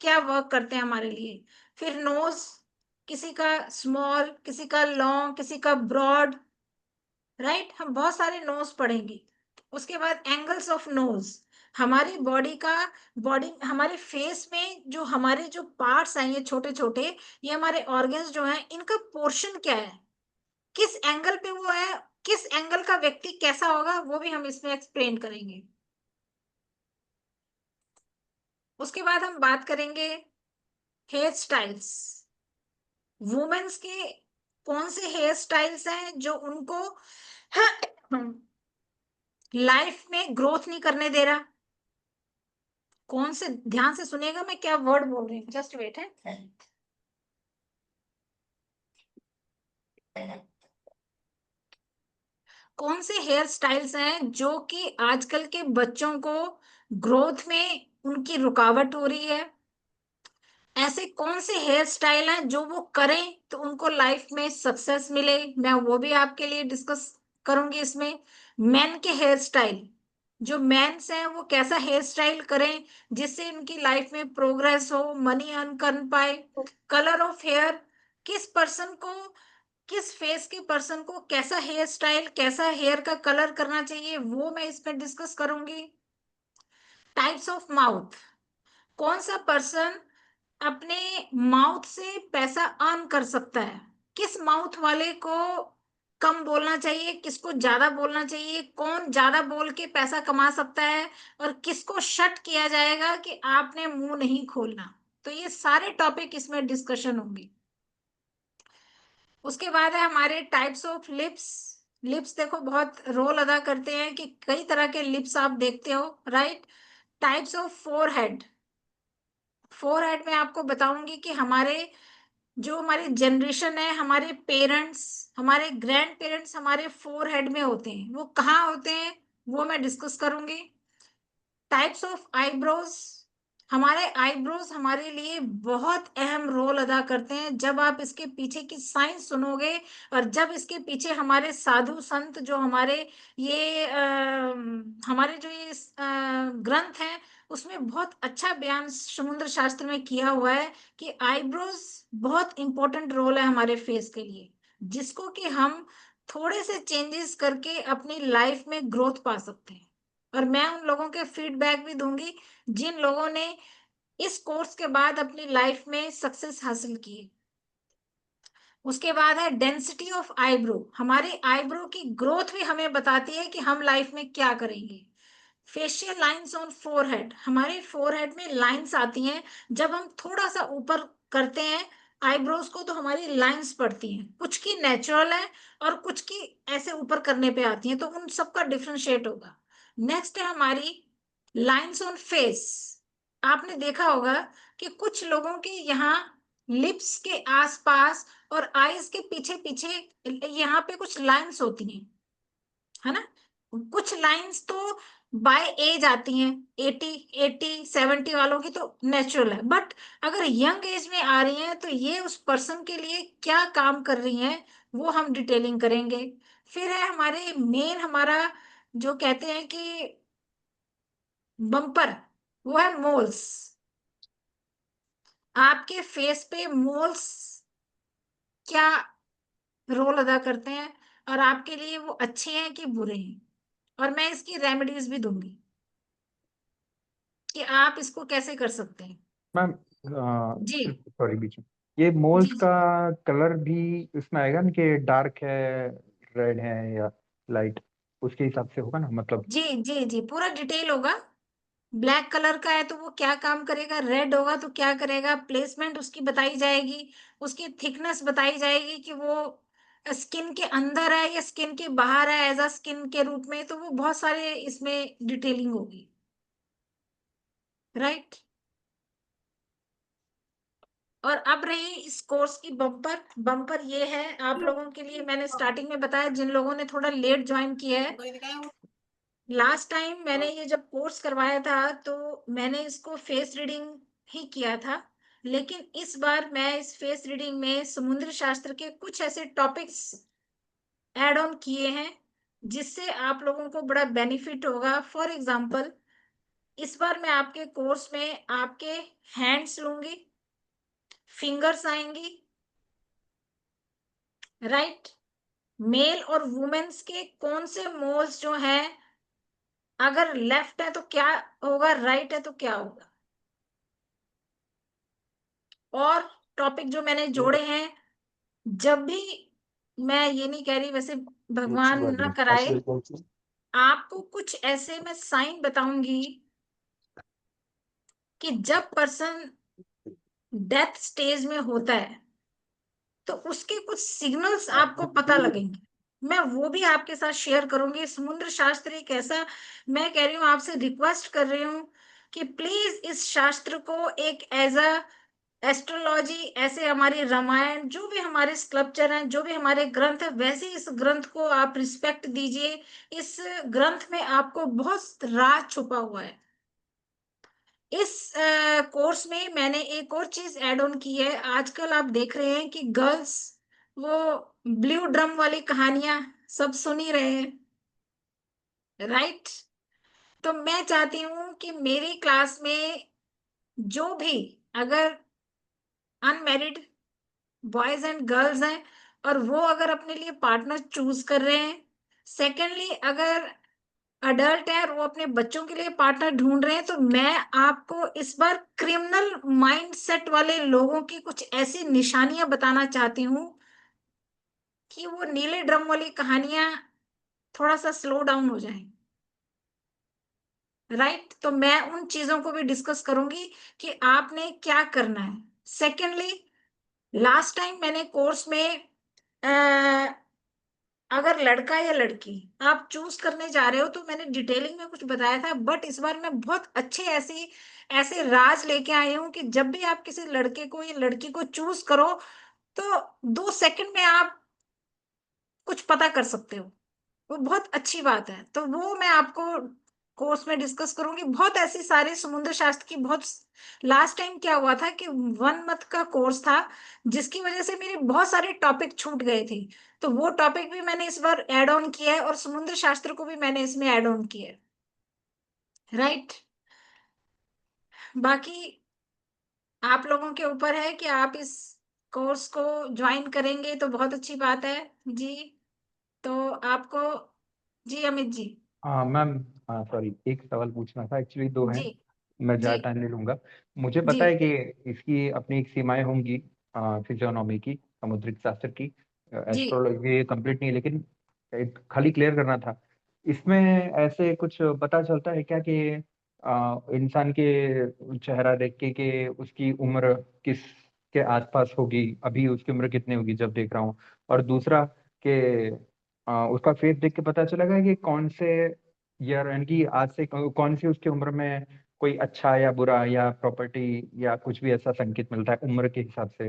क्या वर्क करते हैं हमारे लिए। फिर नोज, किसी का स्मॉल, किसी का लॉन्ग, किसी का ब्रॉड। राइट, हम बहुत सारे नोज पढ़ेंगे। उसके बाद एंगल्स ऑफ नोज, हमारी बॉडी हमारे फेस में जो हमारे जो पार्ट्स हैं ये छोटे छोटे, ये हमारे ऑर्गन्स जो हैं, इनका पोर्शन क्या है, किस एंगल पे वो है, किस एंगल का व्यक्ति कैसा होगा, वो भी हम इसमें एक्सप्लेन करेंगे। उसके बाद हम बात करेंगे हेयर स्टाइल्स, वुमेन्स के कौन से हेयर स्टाइल्स हैं जो उनको लाइफ में ग्रोथ नहीं करने दे रहा। कौन से, ध्यान से सुनिएगा मैं क्या वर्ड बोल रही हूँ, जस्ट वेट है। कौन से हेयर स्टाइल्स हैं जो कि आजकल के बच्चों को ग्रोथ में उनकी रुकावट हो रही है। ऐसे कौन से हेयर स्टाइल हैं जो वो करें तो उनको लाइफ में सक्सेस मिले, मैं वो भी आपके लिए डिस्कस करूंगी इसमें। मेन के हेयर स्टाइल, जो मेंस हैं वो कैसा हेयर स्टाइल करें जिससे उनकी लाइफ में प्रोग्रेस हो, मनी अर्न कर पाए। कलर ऑफ हेयर, किस पर्सन को, किस फेस के पर्सन को कैसा हेयर स्टाइल, कैसा हेयर का कलर करना चाहिए, वो मैं इसमें डिस्कस करूंगी। टाइप्स ऑफ माउथ, कौन सा पर्सन अपने माउथ से पैसा अर्न कर सकता है, किस माउथ वाले को कम बोलना चाहिए, किसको ज्यादा बोलना चाहिए, कौन ज्यादा बोल के पैसा कमा सकता है और किसको शट किया जाएगा कि आपने मुंह नहीं खोलना। तो ये सारे टॉपिक इसमें डिस्कशन होंगे। उसके बाद है हमारे टाइप्स ऑफ लिप्स। लिप्स देखो बहुत रोल अदा करते हैं कि कई तरह के लिप्स आप देखते हो। Right, types of forehead, forehead में आपको बताऊंगी कि हमारे जो हमारी जनरेशन है, हमारे पेरेंट्स, हमारे ग्रैंड पेरेंट्स हमारे फोरहेड में होते हैं। वो कहाँ होते हैं वो मैं डिस्कस करूंगी। टाइप्स ऑफ आईब्रोज, हमारे आईब्रोज हमारे लिए बहुत अहम रोल अदा करते हैं। जब आप इसके पीछे की साइंस सुनोगे और जब इसके पीछे हमारे साधु संत जो हमारे ये हमारे जो ये ग्रंथ हैं उसमें बहुत अच्छा बयान समुद्र शास्त्र में किया हुआ है कि आईब्रोज बहुत इंपॉर्टेंट रोल है हमारे फेस के लिए, जिसको कि हम थोड़े से चेंजेस करके अपनी लाइफ में ग्रोथ पा सकते हैं। और मैं उन लोगों के फीडबैक भी दूंगी जिन लोगों ने इस कोर्स के बाद अपनी लाइफ में सक्सेस हासिल की है। उसके बाद है डेंसिटी ऑफ आईब्रो। हमारी आईब्रो की ग्रोथ भी हमें बताती है कि हम लाइफ में क्या करेंगे। फेशियल लाइंस ऑन फोरहेड, हमारे फोरहेड में लाइंस आती हैं जब हम थोड़ा सा ऊपर करते हैं आईब्रोज को तो हमारी लाइंस पड़ती हैं। कुछ की नेचुरल है और कुछ की ऐसे ऊपर करने पे आती हैं, तो उन सबका डिफरेंशिएट होगा। नेक्स्ट है हमारी लाइंस ऑन फेस। आपने देखा होगा कि कुछ लोगों के यहाँ लिप्स के आसपास और आईज के पीछे पीछे यहाँ पे कुछ लाइंस होती हैं, है ना। कुछ लाइंस तो बाय एज आती हैं, 80 70 वालों की तो नेचुरल है, बट अगर यंग एज में आ रही हैं तो ये उस पर्सन के लिए क्या काम कर रही हैं वो हम डिटेलिंग करेंगे। फिर है हमारे मेन, हमारा जो कहते हैं कि बम्पर, वो है मोल्स। आपके फेस पे मोल्स क्या रोल अदा करते हैं और आपके लिए वो अच्छे हैं कि बुरे हैं, और मैं इसकी रेमेडीज भी दूंगी कि आप इसको कैसे कर सकते हैं। मैम जी सॉरी बीच में, ये मोल्स जी का जी कलर भी इसमें आएगा ना कि डार्क है, रेड है या लाइट, उसके हिसाब से होगा ना मतलब। जी जी जी पूरा डिटेल होगा। ब्लैक कलर का है तो वो क्या काम करेगा, रेड होगा तो क्या करेगा, प्लेसमेंट उसकी बताई जाएगी, उसकी थिकनेस बताई जाएगी कि वो स्किन के अंदर है या स्किन के बाहर है एज अ स्किन के रूप में, तो वो बहुत सारे इसमें डिटेलिंग होगी, राइट। और अब रही इस कोर्स की बम्पर। बम्पर ये है आप लोगों के लिए, मैंने स्टार्टिंग में बताया जिन लोगों ने थोड़ा लेट ज्वाइन किया है। लास्ट टाइम मैंने ये जब कोर्स करवाया था तो मैंने इसको फेस रीडिंग ही किया था, लेकिन इस बार मैं इस फेस रीडिंग में समुद्र शास्त्र के कुछ ऐसे टॉपिक्स ऐड ऑन किए हैं जिससे आप लोगों को बड़ा बेनिफिट होगा। फॉर एग्जाम्पल, इस बार मैं आपके कोर्स में आपके हैंड्स लूंगी, फिंगर्स आएंगी, राइट। मेल और वुमेन्स के कौन से मोल्स जो हैं, अगर लेफ्ट है तो क्या होगा, राइट है तो क्या होगा। और टॉपिक जो मैंने जोड़े हैं, जब भी, मैं ये नहीं कह रही वैसे भगवान ना कराए, आपको कुछ ऐसे मैं साइन बताऊंगी कि जब पर्सन डेथ स्टेज में होता है तो उसके कुछ सिग्नल्स आपको पता लगेंगे। मैं वो भी आपके साथ शेयर करूंगी। समुद्र शास्त्र एक ऐसा, मैं कह रही हूँ आपसे रिक्वेस्ट कर रही हूँ कि प्लीज इस शास्त्र को एक एज अ एस्ट्रोलॉजी, ऐसे हमारी रामायण, जो भी हमारे स्कल्पचर हैं, जो भी हमारे ग्रंथ है, वैसे इस ग्रंथ को आप रिस्पेक्ट दीजिए। इस ग्रंथ में आपको बहुत राज छुपा हुआ है। इस कोर्स में मैंने एक और चीज ऐड ऑन की है। आजकल आप देख रहे हैं कि गर्ल्स वो ब्लू ड्रम वाली कहानियां सब सुन ही रहे हैं, राइट। तो मैं चाहती हूँ कि मेरी क्लास में जो भी अगर अनमैरिड बॉयज एंड गर्ल्स हैं और वो अगर अपने लिए पार्टनर चूज कर रहे हैं, सेकेंडली अगर अडल्ट है और वो अपने बच्चों के लिए पार्टनर ढूंढ रहे हैं, तो मैं आपको इस बार क्रिमिनल माइंडसेट वाले लोगों की कुछ ऐसी निशानियां बताना चाहती हूँ कि वो नीले ड्रम वाली कहानियां थोड़ा सा स्लो डाउन हो जाएं, राइट। तो मैं उन चीजों को भी डिस्कस करूंगी कि आपने क्या करना है। सेकेंडली, लास्ट टाइम मैंने कोर्स में अगर लड़का या लड़की आप चूज करने जा रहे हो, तो मैंने डिटेलिंग में कुछ बताया था, बट इस बार मैं बहुत अच्छे ऐसे ऐसे राज लेके आई हूँ कि जब भी आप किसी लड़के को या लड़की को चूज करो, तो 2 सेकंड में आप कुछ पता कर सकते हो। वो बहुत अच्छी बात है, तो वो मैं आपको कोर्स में डिस्कस करूंगी। बहुत ऐसी सारी समुद्र शास्त्र की बहुत, लास्ट टाइम क्या हुआ था कि 1 मंथ का कोर्स था, जिसकी वजह से मेरे बहुत सारे टॉपिक छूट गए थे, तो वो टॉपिक भी मैंने इस बार ऐड ऑन किया है, और समुद्र शास्त्र को भी मैंने इसमें ऐड ऑन किया है, राइट। बाकी आप लोगों के ऊपर है कि आप इस कोर्स को ज्वाइन करेंगे तो बहुत अच्छी बात है जी। तो आपको, जी अमित जी। हाँ मैम, सॉरी, एक सवाल पूछना था, एक्चुअली दो हैं, जी मैं जी ज़्यादा टाइम नहीं लूंगा। मुझे जी पता है कि इसकी अपनी एक सीमाएं होंगी, फिजियोनॉमी की, समुद्रिक शास्त्र की। जी। एस्ट्रोलॉजी कंप्लीट नहीं, लेकिन एक खाली क्लियर करना था। इसमें ऐसे कुछ पता चलता है क्या कि इंसान के चेहरा देख के उसकी उम्र किस के आसपास होगी, अभी उसकी उम्र कितनी होगी जब देख रहा हूँ। और दूसरा कि उसका फेस देख के पता चलेगा कि कौन से ईयर, यानी कि आज से कौन सी उसकी उम्र में कोई अच्छा या बुरा या प्रॉपर्टी या कुछ भी ऐसा संकेत मिलता है उम्र के हिसाब से।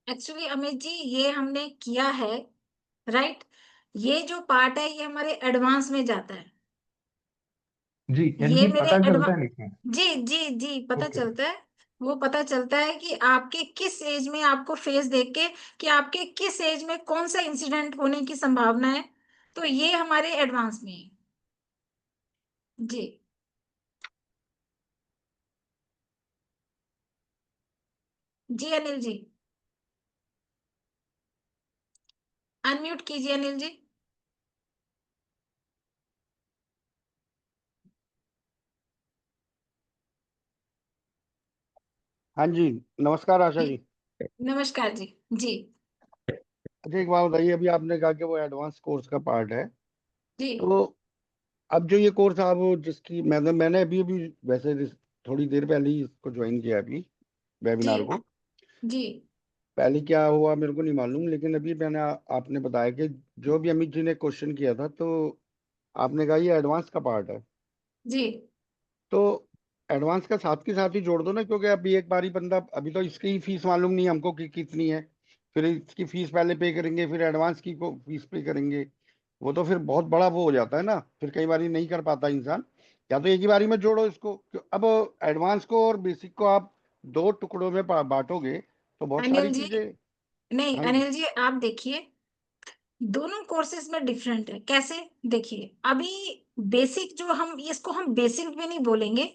एक्चुअली अमित जी, ये हमने किया है, राइट। ये जो पार्ट है ये हमारे एडवांस में जाता है। जी, यानी ये कि मेरे पता एडवांस, चलता है लिखने। जी जी जी, पता ओके। चलता है। वो पता चलता है कि आपके किस एज में, आपको फेस देख के कि आपके किस एज में कौन सा इंसिडेंट होने की संभावना है, तो ये हमारे एडवांस में है जी। जी अनिल जी, अनम्यूट कीजिए अनिल जी। हाँ जी, नमस्कार आशा जी जी। नमस्कार जी। जी अच्छा, एक बात बताइए, अभी आपने कहा कि वो एडवांस कोर्स का पार्ट है, जी तो अब जो ये कोर्स आप जिसकी मैंने अभी अभी वैसे थोड़ी देर पहले ही इसको ज्वाइन किया, अभी जी वेबिनार को। जी पहले क्या हुआ मेरे को नहीं मालूम, लेकिन अभी मैंने आपने बताया कि जो भी अमित जी ने क्वेश्चन किया था, तो आपने कहा ये एडवांस का पार्ट है, जी। तो एडवांस का साथ के साथ ही जोड़ दो ना, क्योंकि अभी एक बारी बंदा, अभी तो इसकी फीस मालूम नहीं हमको कि कितनी है, फिर इसकी फीस पहले पे करेंगे, फिर एडवांस की को फीस पे करेंगे, वो तो फिर बहुत बड़ा वो हो जाता है ना, फिर कई बारी नहीं कर पाता इंसान। या तो एक ही बारी में जोड़ो इसको, अब एडवांस को और बेसिक को आप दो टुकड़ों में बांटोगे तो बहुत सारी अनिल जी, चीजें। नहीं हाँ जी। अनिल जी, आप देखिए, दोनों कोर्सेज में डिफरेंट है। कैसे? देखिए, अभी बेसिक जो हम, इसको हम बेसिक भी नहीं बोलेंगे,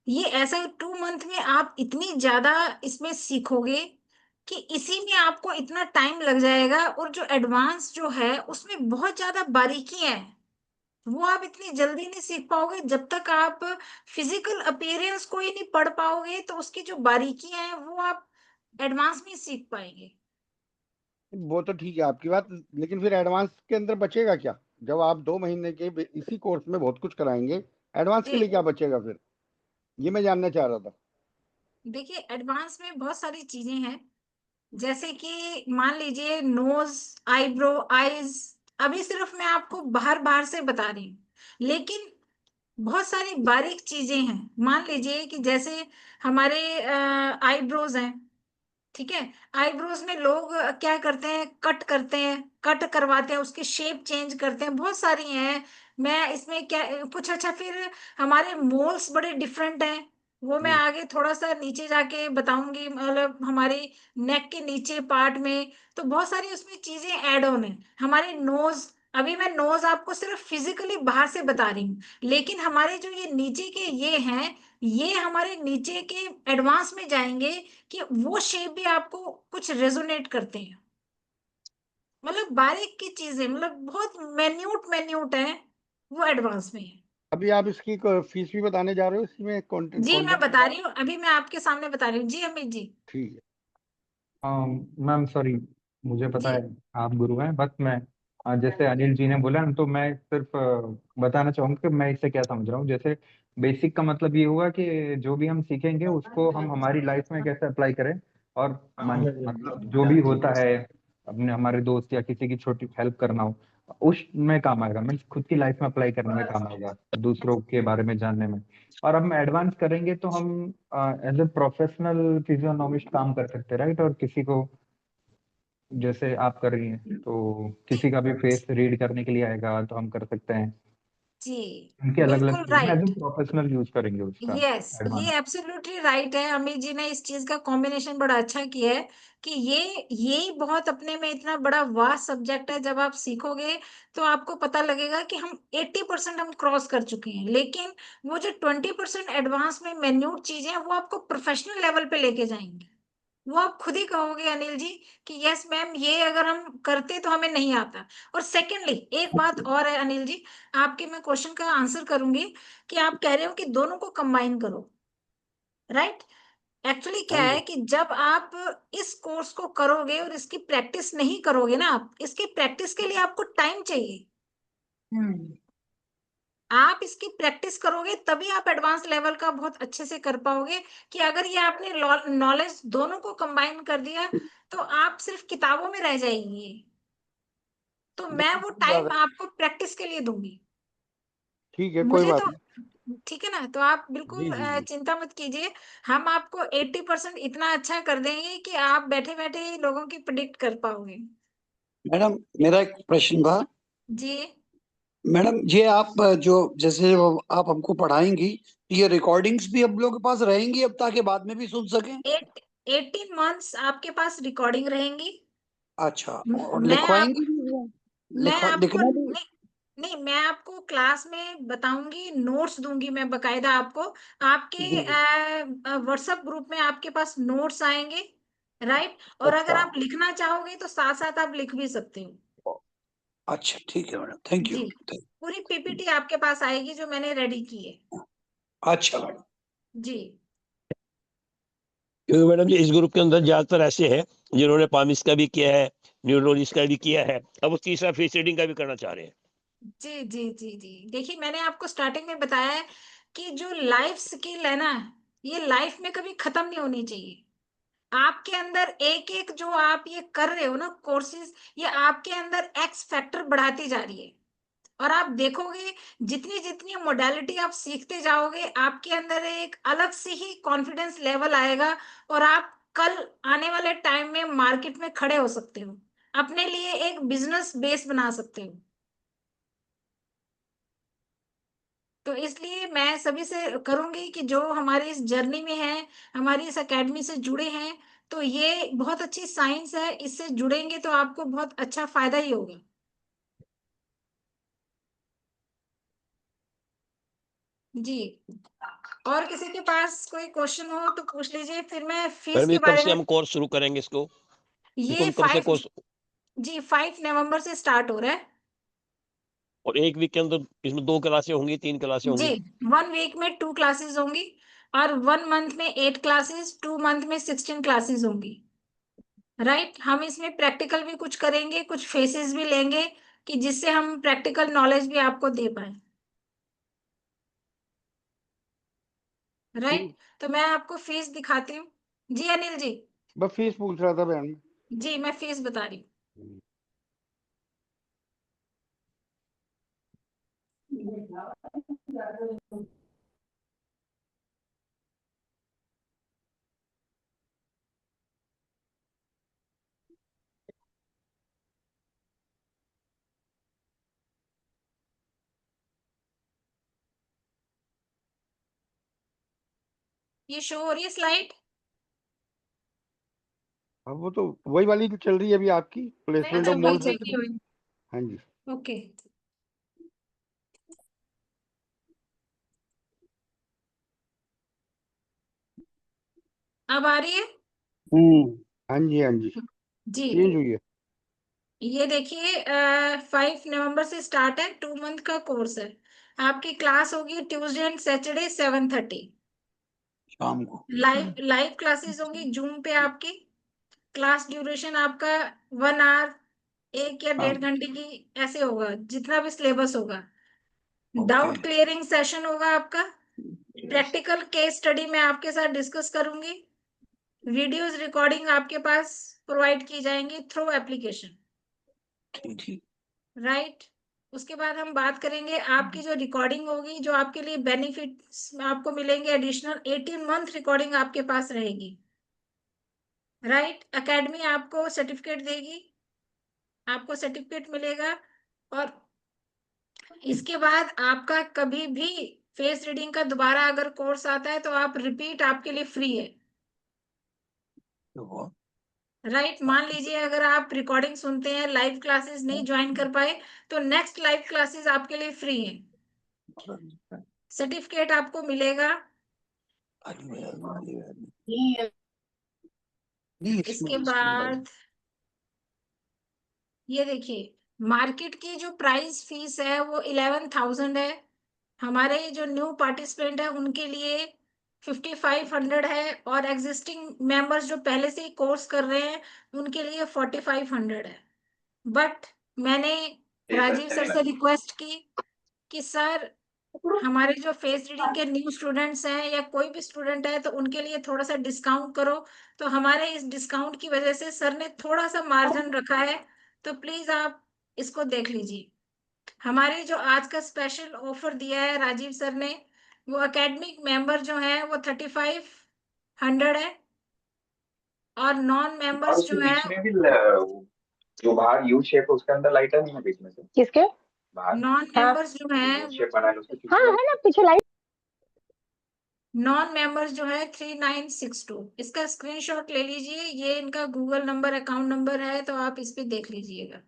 ये ऐसा 2 मंथ में आप इतनी ज्यादा इसमें सीखोगे कि इसी में आपको इतना टाइम लग जाएगा। और जो एडवांस जो है उसमें बहुत ज्यादा बारीकियां हैं, वो आप इतनी जल्दी नहीं सीख पाओगे जब तक आप फिजिकल अपीयरेंस को ही नहीं पढ़ पाओगे, तो उसकी जो बारीकियां हैं वो आप एडवांस में ही सीख पाएंगे। वो तो ठीक है आपकी बात, लेकिन फिर एडवांस के अंदर बचेगा क्या? जब आप 2 महीने के इसी कोर्स में बहुत कुछ कराएंगे, एडवांस के जी लिए क्या बचेगा फिर? ये मैं जानना चाह रहा था। देखिए, एडवांस में बहुत सारी चीजें हैं, जैसे कि मान लीजिए नोज, आईब्रो, आईज। अभी सिर्फ मैं आपको बाहर बाहर से बता रही हूँ, लेकिन बहुत सारी बारीक चीजें हैं। मान लीजिए कि जैसे हमारे आईब्रोज हैं, ठीक है। आईब्रोज में लोग क्या करते हैं, कट करते हैं, कट करवाते हैं, उसकी शेप चेंज करते हैं, बहुत सारी हैं। मैं इसमें क्या कुछ, अच्छा फिर हमारे मोल्स बड़े डिफरेंट हैं, वो मैं हम्म। आगे थोड़ा सा नीचे जाके बताऊंगी, मतलब हमारी नेक के नीचे पार्ट में। तो बहुत सारी उसमें चीजें ऐड ऑन है। हमारे नोज, अभी मैं नोज आपको सिर्फ फिजिकली बाहर से बता रही हूँ, लेकिन हमारे जो ये नीचे के ये हैं, ये हमारे नीचे के एडवांस में जाएंगे कि वो शेप भी आपको कुछ रेजोनेट करते हैं। मतलब बारीक की चीजें, मतलब बहुत मेन्यूट मेन्यूट है, वो एडवांस में है। अभी आप इसकी फीस भी बताने जा रहे हो, इसमें जी मैं कंटेंट के बता साथ? रही हूँ, अभी मैं आपके सामने बता रही हूँ जी अमित जी। ठीक है। मैम सॉरी, मुझे पता जी है आप गुरु हैं, बस मैं जैसे अनिल जी ने बोला ना, तो मैं सिर्फ बताना चाहूंगा कि मैं इससे क्या समझ रहा हूँ। जैसे बेसिक का मतलब ये होगा कि जो भी हम सीखेंगे उसको हम हमारी लाइफ में कैसे अप्लाई करें, और मतलब जो भी होता है अपने हमारे दोस्त या किसी की छोटी हेल्प करना हो, उसमें काम आएगा। मीन्स खुद की लाइफ में अप्लाई करने में काम आएगा, दूसरों के बारे में जानने में। और हम एडवांस करेंगे तो हम एज ए प्रोफेशनल फिजियोनॉमिस्ट काम कर सकते हैं, राइट। और किसी को, जैसे आप कर रही हैं, तो किसी का भी फेस रीड करने के लिए आएगा तो हम कर सकते हैं। जी, उनके अलग अलग बिल्कुल चीज में as right. A professional use करेंगे उसका यस, एडवांस। ये एब्सोल्युटली राइट है। अमित जी ने इस चीज का कॉम्बिनेशन बड़ा अच्छा किया है कि ये बहुत अपने में इतना बड़ा वास्ट सब्जेक्ट है। जब आप सीखोगे तो आपको पता लगेगा कि हम 80% हम क्रॉस कर चुके हैं, लेकिन वो जो 20% एडवांस में मेन्यूट चीजें हैं वो आपको प्रोफेशनल लेवल पे लेके जाएंगी। वो आप खुद ही कहोगे अनिल जी कि यस मैम, ये अगर हम करते तो हमें नहीं आता। और सेकेंडली एक बात और है अनिल जी, आपके मैं क्वेश्चन का आंसर करूंगी कि आप कह रहे हो कि दोनों को कंबाइन करो, राइट। एक्चुअली क्या हाँ है जी। कि जब आप इस कोर्स को करोगे और इसकी प्रैक्टिस नहीं करोगे ना, आप इसकी प्रैक्टिस के लिए आपको टाइम चाहिए। आप इसकी प्रैक्टिस करोगे तभी आप एडवांस लेवल का बहुत अच्छे से कर पाओगे। कि अगर ये आपने नॉलेज दोनों को कंबाइन कर दिया तो आप सिर्फ किताबों में रह जाएंगे। तो मैं वो टाइम आपको प्रैक्टिस के लिए दूंगी। ठीक है, कोई मुझे बात तो नहीं। ठीक है ना, तो आप जी बिल्कुल जी जी। चिंता मत कीजिए। हम आपको 80% इतना अच्छा कर देंगे कि आप बैठे बैठे ही लोगों की प्रिडिक्ट कर पाओगे। मैडम मेरा एक प्रश्न था। जी। मैडम ये आप जो जैसे वो आप हमको पढ़ाएंगी, ये रिकॉर्डिंग्स भी हम लोग के पास रहेंगी अब, ताकि बाद में भी सुन सकें? 18 मंथ्स आपके पास रिकॉर्डिंग रहेंगी। अच्छा, और मैं आप लिखवाएंगी भी वो? मैं आपको लिखना भी? नहीं, नहीं मैं आपको क्लास में बताऊंगी, नोट्स दूंगी मैं बकायदा आपको। आपके जी। व्हाट्सएप ग्रुप में आपके पास नोट्स आएंगे, राइट। और अगर अच्छा। आप लिखना चाहोगे तो साथ साथ आप लिख भी सकते हो। अच्छा ठीक है मैडम, थैंक जी, यू। पूरी पीपीटी आपके पास आएगी जो मैंने रेडी की है। अच्छा मैडम। जी। क्योंकि मैडम जी इस ग्रुप के अंदर ज्यादातर ऐसे हैं जिन्होंने पामिस का भी किया है, न्यूरोलॉजिस्ट का भी किया है, अब वो तीसरा फेस रीडिंग का भी करना चाह रहे हैं। जी जी जी जी, देखिए मैंने आपको स्टार्टिंग में बताया है कि जो लाइफ स्किल है ना, ये लाइफ में कभी खत्म नहीं होनी चाहिए। आपके अंदर एक एक जो आप ये कर रहे हो ना कोर्सेज, ये आपके अंदर एक्स फैक्टर बढ़ाती जा रही है। और आप देखोगे जितनी जितनी मोडालिटी आप सीखते जाओगे आपके अंदर एक अलग से ही कॉन्फिडेंस लेवल आएगा। और आप कल आने वाले टाइम में मार्केट में खड़े हो सकते हो, अपने लिए एक बिजनेस बेस बना सकते हो। तो इसलिए मैं सभी से करूंगी कि जो हमारी इस जर्नी में है, हमारी इस एकेडमी से जुड़े हैं, तो ये बहुत अच्छी साइंस है, इससे जुड़ेंगे तो आपको बहुत अच्छा फायदा ही होगा। जी। और किसी के पास कोई क्वेश्चन हो तो पूछ लीजिए, फिर मैं फीस मैडम के ये कब बारे से में। हम कोर्स शुरू करेंगे इसको ये हम कब से 5, कोर्स? जी 5 नवंबर से स्टार्ट हो रहा है। और एक वीक के अंदर इसमें 2 क्लासें होंगी, 3 क्लासें जी, होंगी? 1 वीक में 2 क्लासेस होंगी, और 1 मंथ में 8 क्लासेस, 2 मंथ में 16 क्लासेस होंगी, राइट। हम इसमें प्रैक्टिकल भी कुछ करेंगे, कुछ फेसेस भी लेंगे कि जिससे हम प्रैक्टिकल नॉलेज भी आपको दे पाए, राइट। तो मैं आपको फीस दिखाती हूँ। जी अनिल जी। बस फीस पूछ रहा था बहन। जी मैं फीस बता रही हूँ। ये शो हो रही है स्लाइड? अब वो तो वही वाली तो चल रही है अभी आपकी, प्लेसमेंट अच्छा ऑफ वही मोल्ड। चल रही है। हाँ जी। ओके। अब आ रही है? हाँ जी हाँ जी, जी। चेंज हुई है। ये देखिए 5 नवंबर से स्टार्ट है, 2 मंथ का कोर्स है। आपकी क्लास होगी ट्यूसडे एंड सैटरडे 7:30 शाम को। लाइव लाइव क्लासेस होंगी जूम पे आपकी। क्लास ड्यूरेशन आपका 1 आवर, 1 या हाँ। 1.5 घंटे की ऐसे होगा, जितना भी सिलेबस होगा। ओके। डाउट क्लियरिंग सेशन होगा आपका। प्रैक्टिकल केस स्टडी मैं आपके साथ डिस्कस करूंगी। वीडियोस रिकॉर्डिंग आपके पास प्रोवाइड की जाएंगी थ्रू एप्लीकेशन, ठीक। राइट। उसके बाद हम बात करेंगे आपकी जो रिकॉर्डिंग होगी, जो आपके लिए बेनिफिट्स आपको मिलेंगे एडिशनल 18 मंथ रिकॉर्डिंग आपके पास रहेगी, राइट। एकेडमी आपको सर्टिफिकेट देगी, आपको सर्टिफिकेट मिलेगा। और इसके बाद आपका कभी भी फेस रीडिंग का दोबारा अगर कोर्स आता है तो आप रिपीट आपके लिए फ्री है, राइट। मान लीजिए अगर आप रिकॉर्डिंग सुनते हैं, लाइव क्लासेस नहीं ज्वाइन कर पाए, तो नेक्स्ट लाइव क्लासेस आपके लिए फ्री है, सर्टिफिकेट आपको मिलेगा। इसके बाद ये देखिए, मार्केट की जो प्राइस फीस है वो 11,000 है। हमारे जो न्यू पार्टिसिपेंट है उनके लिए 5500 है, और एग्जिस्टिंग मेंबर्स जो पहले से ही कोर्स कर रहे हैं उनके लिए 4500 है। बट मैंने राजीव सर से रिक्वेस्ट की कि सर हमारे जो फेस रीडिंग के न्यू स्टूडेंट्स हैं या कोई भी स्टूडेंट है तो उनके लिए थोड़ा सा डिस्काउंट करो। तो हमारे इस डिस्काउंट की वजह से सर ने थोड़ा सा मार्जिन रखा है, तो प्लीज आप इसको देख लीजिए। हमारे जो आज का स्पेशल ऑफर दिया है राजीव सर ने, वो एकेडमिक मेंबर जो है वो 3500 है, और नॉन और मेंबर्स उसके जो है बीच में भी जो बाहर यू शेप है उसके अंदर लाइट नहीं है बीच में से किसके? बाहर नॉन मेंबर्स जो है यू शेप बना है उसके पीछे हाँ है ना, पीछे लाइट। नॉन मेंबर्स जो है 3962। इसका स्क्रीनशॉट ले लीजिए, ये इनका गूगल नंबर अकाउंट नंबर है, तो आप इस पे देख लीजिएगा।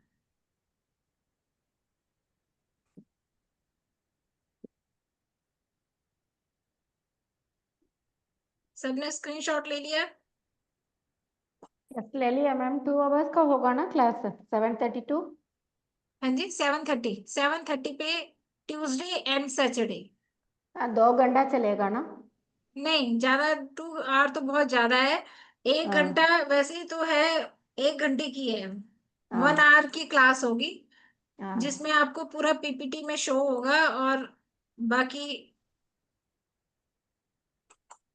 सबने स्क्रीनशॉट ले लिया? यस ले लिया मैम। 2 आवर्स का होगा ना क्लास? 7:30 to? हाँ जी, 7:30 पे ट्यूसडे एंड सैटरडे। 2 घंटा चलेगा ना? नहीं ज्यादा, 2 आवर तो बहुत ज्यादा है। 1 घंटा वैसे ही तो है, 1 घंटे की है। 1 आवर की क्लास होगी, जिसमें आपको पूरा पीपीटी में शो होगा, और बाकी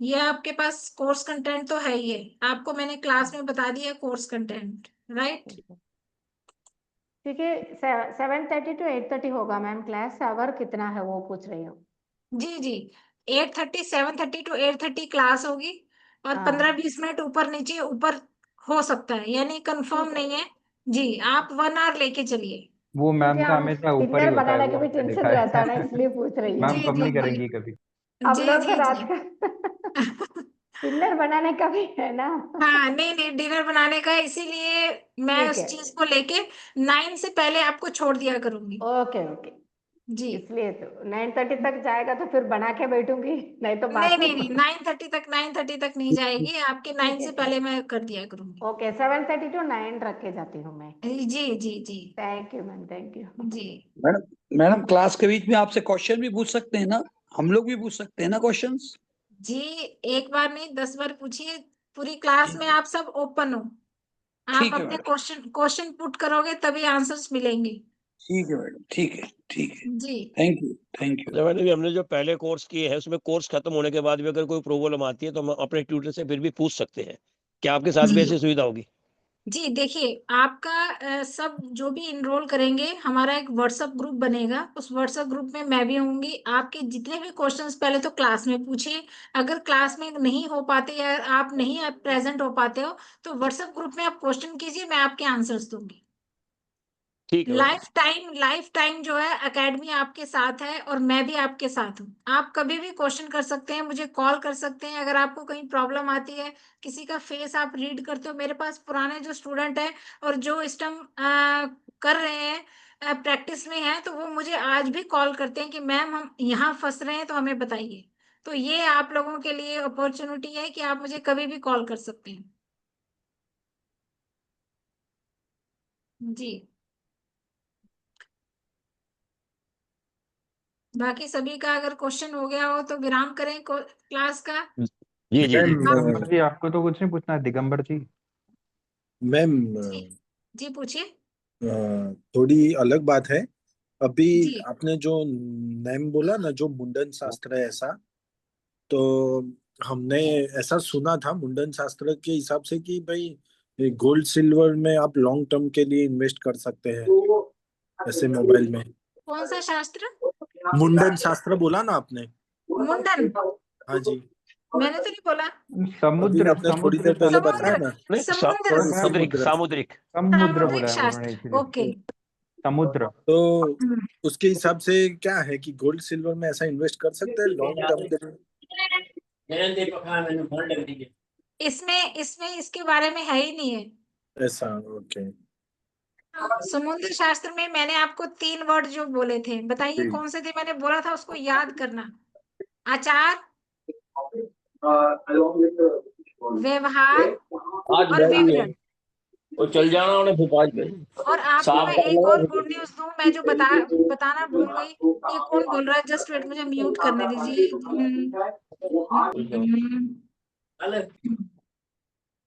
ये आपके पास कोर्स कंटेंट तो है ही है, आपको मैंने क्लास में बता दिया कोर्स कंटेंट, राइट। क्योंकि 7:30 to 8:30 होगा मैम क्लास। आवर कितना है वो पूछ रही हूँ। जी जी, 7:30 to 8:30 क्लास होगी, और 15-20 मिनट ऊपर नीचे ऊपर हो सकता है, यानी कंफर्म नहीं है। जी, आप 1 आवर लेके चलिए। वो मैम क्योंकि का हम हमेशा ऊपर ही डिनर होता है, बनाने वो के भी हमने टेंशन देखा रहता है ना, है। इसलिए पूछ रही हूँ। मैम जी कम जी नहीं जी करेंगी कभी। हम जी लोग जी रात जी। का डिनर बनाने का भी है ना। हाँ नहीं नहीं, डिनर बनाने का, इसीलिए मैं ठीक उस है। चीज को लेके 9 से पहले आपको छोड़ दिया करूंगी। ओके ओके, जी, इसलिए तो 9:30 तक जाएगा तो फिर बना के बैठूंगी, नहीं तो नहीं बाद में। नहीं नहीं, 9:30 तक नहीं जाएगी आपके, 9 ठीक है से ठीक। पहले मैं कर दिया करूंगी। ओके, 7:30 to 9 रख के जाती हूँ मैं। जी जी जी thank you ma'am, thank you. जी मैडम क्लास के बीच में आपसे क्वेश्चन भी पूछ सकते हैं ना? हम लोग भी पूछ सकते हैं ना क्वेश्चंस? जी, एक बार नहीं 10 बार पूछिए। पूरी क्लास में आप सब ओपन हो, आप ठीक है अपने मैडम, क्वेश्चन क्वेश्चन पुट करोगे तभी आंसर्स मिलेंगे। ठीक है मैडम, ठीक है। जी थैंक यू। अच्छा मैंने भी हमने जो पहले कोर्स किए हैं उसमें कोर्स खत्म होने के बाद भी अगर कोई प्रॉब्लम आती है तो हम अपने ट्यूटर से फिर भी पूछ सकते हैं। क्या आपके साथ भी ऐसी सुविधा होगी? जी, देखिए आपका सब जो भी इनरोल करेंगे, हमारा एक व्हाट्सएप ग्रुप बनेगा, उस व्हाट्सएप ग्रुप में मैं भी होंगी। आपके जितने भी क्वेश्चंस पहले तो क्लास में पूछिए, अगर क्लास में नहीं हो पाते या आप नहीं प्रेजेंट हो पाते हो तो व्हाट्सएप ग्रुप में आप क्वेश्चन कीजिए, मैं आपके आंसर्स दूंगी। ठीक है मैडम। लाइफ टाइम जो है एकेडमी आपके साथ है, और मैं भी आपके साथ हूँ। आप कभी भी क्वेश्चन कर सकते हैं, मुझे कॉल कर सकते हैं। अगर आपको कहीं प्रॉब्लम आती है, किसी का फेस आप रीड करते हो, मेरे पास पुराने जो स्टूडेंट हैं और जो इस टाइम कर रहे हैं, प्रैक्टिस में है, तो वो मुझे आज भी कॉल करते हैं कि मैम हम यहाँ फंस रहे हैं तो हमें बताइए। तो ये आप लोगों के लिए अपॉर्चुनिटी है कि आप मुझे कभी भी कॉल कर सकते हैं। जी, बाकी सभी का अगर क्वेश्चन हो गया हो तो विराम करें क्लास का। जी जी जी। मैम दिगंबर जी आपको तो कुछ नहीं पूछना है, दिगंबर जी। मैम जी पूछिए। थोड़ी अलग बात है। अभी जी आपने जो नेम बोला ना, जो मुंडन शास्त्र है ऐसा, तो हमने ऐसा सुना था मुंडन शास्त्र के हिसाब से कि भाई ये गोल्ड सिल्वर में आप लॉन्ग टर्म के लिए इन्वेस्ट कर सकते हैं, ऐसे मोबाइल में। कौन सा शास्त्र? मुंडन शास्त्र बोला ना आपने? मुंडन? हाँ जी, मैंने तो नहीं बोला। अभी समुद्र आपने थोड़ी देर समुद्र पहले शास्त्र बताया समुद्र, ना। नहीं, समुद्र, सामुद्रिक सामुद्रिक समुद्र सामुद्रिक बोला है उन्होंने, शास्त्र। इसलिए ओके। समुद्र। तो हम्म। उसके हिसाब से क्या है कि गोल्ड सिल्वर में ऐसा इन्वेस्ट कर सकते हैं लॉन्ग टर्म के लिए? इसमें इसमें इसके बारे में है ही नहीं है। ऐसा, ओके। समुद्र शास्त्र में मैंने आपको 3 वर्ड जो बोले थे, बताइए जी। कौन से थे? मैंने बोला था उसको याद करना। आचार, व्यवहार आज और बैठ गए विवरण। और चल जाना उन्हें भोपाल में और आपको साफ मैं कर एक लेना और गुड न्यूज दूं, मैं जो बताना भूल गई। ये कौन बोल रहा है? जस्ट वेट, मुझे म्यूट करने दीजिए।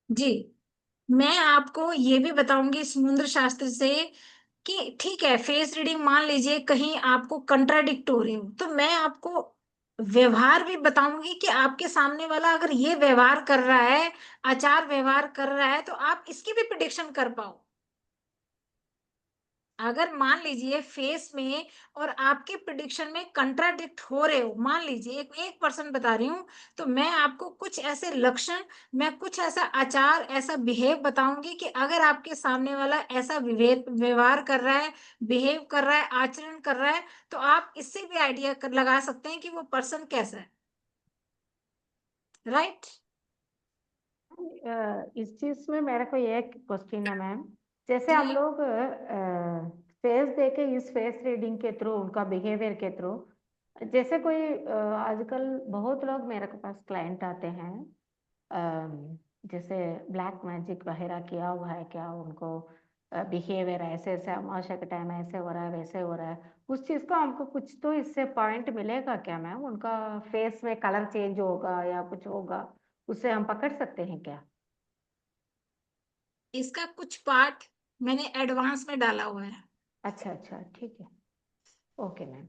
जी, मैं आपको ये भी बताऊंगी समुद्र शास्त्र से कि ठीक है, फेस रीडिंग मान लीजिए कहीं आपको कंट्राडिक्ट हो रही हो, तो मैं आपको व्यवहार भी बताऊंगी कि आपके सामने वाला अगर ये व्यवहार कर रहा है, आचार व्यवहार कर रहा है, तो आप इसकी भी प्रिडिक्शन कर पाओ। अगर मान लीजिए फेस में और आपके प्रिडिक्शन में कंट्राडिक्ट हो रहे हो, मान लीजिए एक पर्सन बता रही हूँ, तो मैं आपको कुछ ऐसे लक्षण, मैं कुछ ऐसा आचार, ऐसा बिहेव बताऊंगी कि अगर आपके सामने वाला ऐसा व्यवहार कर रहा है, बिहेव कर रहा है, आचरण कर रहा है, तो आप इससे भी आइडिया लगा सकते हैं कि वो पर्सन कैसा है। राइट? इस चीज में मेरे को एक क्वेश्चन है मैम। जैसे हम जी। लोग फेस देके इस फेस रीडिंग के थ्रू, उनका बिहेवियर के थ्रू, जैसे कोई आजकल बहुत लोग मेरे के पास क्लाइंट आते हैं, जैसे ब्लैक मैजिक वगैरह किया हुआ है क्या, उनको बिहेवियर ऐसे ऐसे अमावस्या के टाइम ऐसे हो रहा है, वैसे हो रहा है, उस चीज का हमको कुछ तो इससे पॉइंट मिलेगा क्या मैम? उनका फेस में कलर चेंज होगा या कुछ होगा, उससे हम पकड़ सकते हैं क्या? इसका कुछ पार्ट मैंने एडवांस में डाला हुआ है। अच्छा अच्छा, ठीक है, ओके मैम।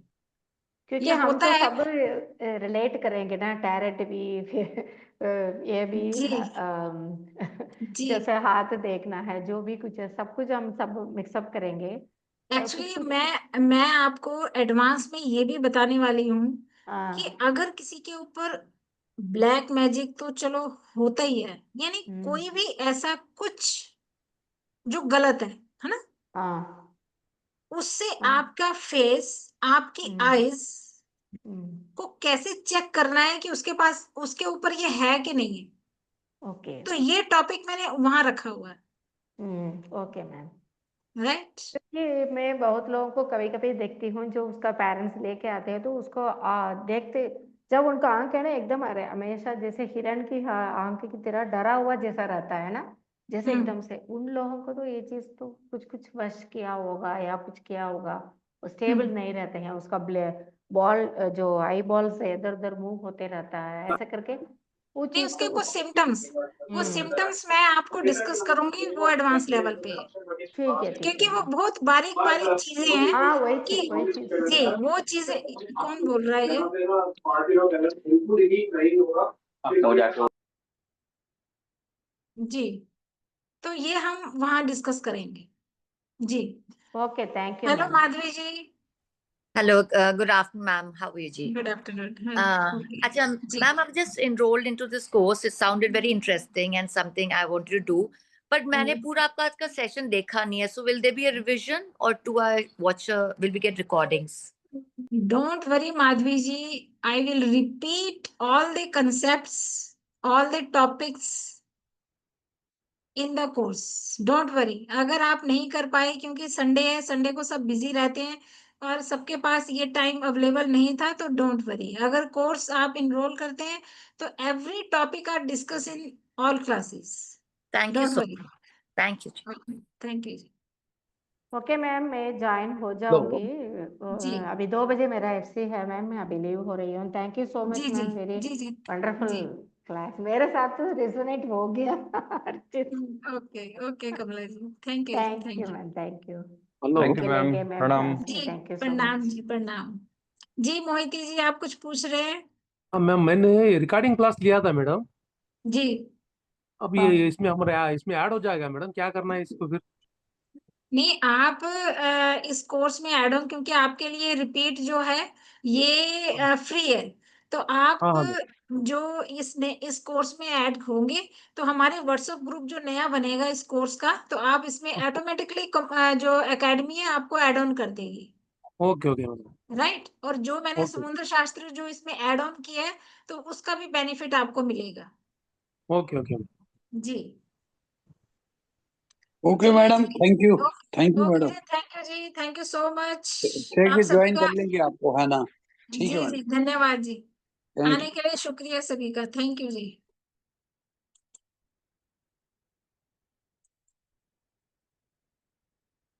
क्योंकि ये हम होता तो है। सब रिलेट करेंगे ना, टैरेट भी, फिर ये भी जी जी। जैसे हाथ देखना है, जो भी कुछ है सब कुछ हम सब मिक्सअप करेंगे। कुछ एक्चुअली कुछ मैं आपको एडवांस में ये भी बताने वाली हूँ कि हाँ। अगर किसी के ऊपर ब्लैक मैजिक तो चलो होता ही है, यानी कोई भी ऐसा कुछ जो गलत है ना, हाँ उससे हाँ। आपका फेस, आपकी आईज हम्म, को कैसे चेक करना है कि उसके पास, उसके ऊपर ये है कि नहीं है। ओके। तो ये टॉपिक मैंने वहां रखा हुआ है। Okay ma'am. राइट? क्योंकि मैं बहुत लोगों को कभी कभी देखती हूँ जो उसका पेरेंट्स लेके आते हैं, तो उसको देखते, जब उनका आंख है ना एकदम, अरे हमेशा जैसे हिरण की आंख की तरह डरा हुआ जैसा रहता है ना, जैसे एकदम से, उन लोगों को तो ये चीज तो कुछ कुछ वश किया होगा या कुछ किया होगा, वो स्टेबल नहीं रहते हैं, उसका बॉल जो आई बॉल से इधर उधर मूव होते रहता है, ऐसे करके वो नहीं, चीज उसके तो कुछ सिम्टम्स, वो सिम्टम्स मैं आपको डिस्कस करूंगी, वो एडवांस लेवल पे है। ठीक क्योंकि है वो मैम। बहुत बारीक बारीक चीजें हैं हाँ कि वही चीज। जी, वो चीजें। कौन बोल रहा है ये? जी, तो ये हम वहां डिस्कस करेंगे। जी। Okay, thank you hello ma'am. Madhavi ji. Hello, good afternoon, ma'am. How are you, Ji? Good afternoon. Acha, जी ma'am, I've just enrolled into this course. It sounded very interesting and something I wanted to do. But मैंने पूरा आपका आज का session देखा नहीं है. So will there be a revision or do I watch? Will we get recordings? Don't worry, Madhvi ji. I will repeat all the concepts, all the topics in the course. Don't worry, अगर आप नहीं कर पाए, क्योंकि Sunday है, Sunday को सब busy रहते हैं और सबके पास ये टाइम अवेलेबल नहीं था, तो डोंट वरी, अगर कोर्स आप इनरोल करते हैं तो every topic are discuss in all classes. Thank you don't so worry. much. Thank you, Ji. Thank you जी। ओके मैम, मैं ज्वाइन हो जाऊंगी। जी अभी 2 बजे मेरा एफसी है मैम, मैं अभी लीव हो रही हूँ। थैंक यू सो जी मच जी मैम, वेरी जी जी वंडरफुल जी। क्लास, मेरे साथ तो रेजोनेट हो गया हर चीज। Okay okay Kamala ji, thank you जी, thank you thank you. Ma'am, thank you. Thank you okay, ma'am, लेंगे मैम प्रणाम। क्लास में, जी थैंक यू सो प्रणाम मच। जी, प्रणाम जी। मोहिती जी, आप कुछ पूछ रहे हैं? हाँ मैम, मैंने रिकॉर्डिंग क्लास लिया था मैडम। जी अब ये इसमें हमारा इसमें ऐड हो जाएगा मैडम, क्या करना है इसको फिर? नहीं, आप इस कोर्स में एड ऑन, क्योंकि आपके लिए रिपीट जो है ये फ्री है, तो आप हाँ हाँ मैम। जो इस कोर्स में ऐड होंगे तो हमारे व्हाट्सएप ग्रुप जो नया बनेगा इस कोर्स का, तो आप इसमें ऑटोमेटिकली जो एकेडमी है आपको ऐड ऑन कर देगी, ओके ओके मैडम। राइट। और जो मैंने ओके समुद्र शास्त्र जो इसमें ऐड ऑन किया है तो उसका भी बेनिफिट आपको मिलेगा। Okay okay. जी ओके चलिए मैडम, जी, थैंक यू ओके मैडम। जी, थैंक यू जी, थैंक यू सो मच। ठीक आप है, सभी ज्वाइन का कर लेंगे आपको, है ना? ठीक है जी मैडम, जी, धन्यवाद जी, थैंक आने यू। के लिए शुक्रिया सभी का, थैंक यू जी।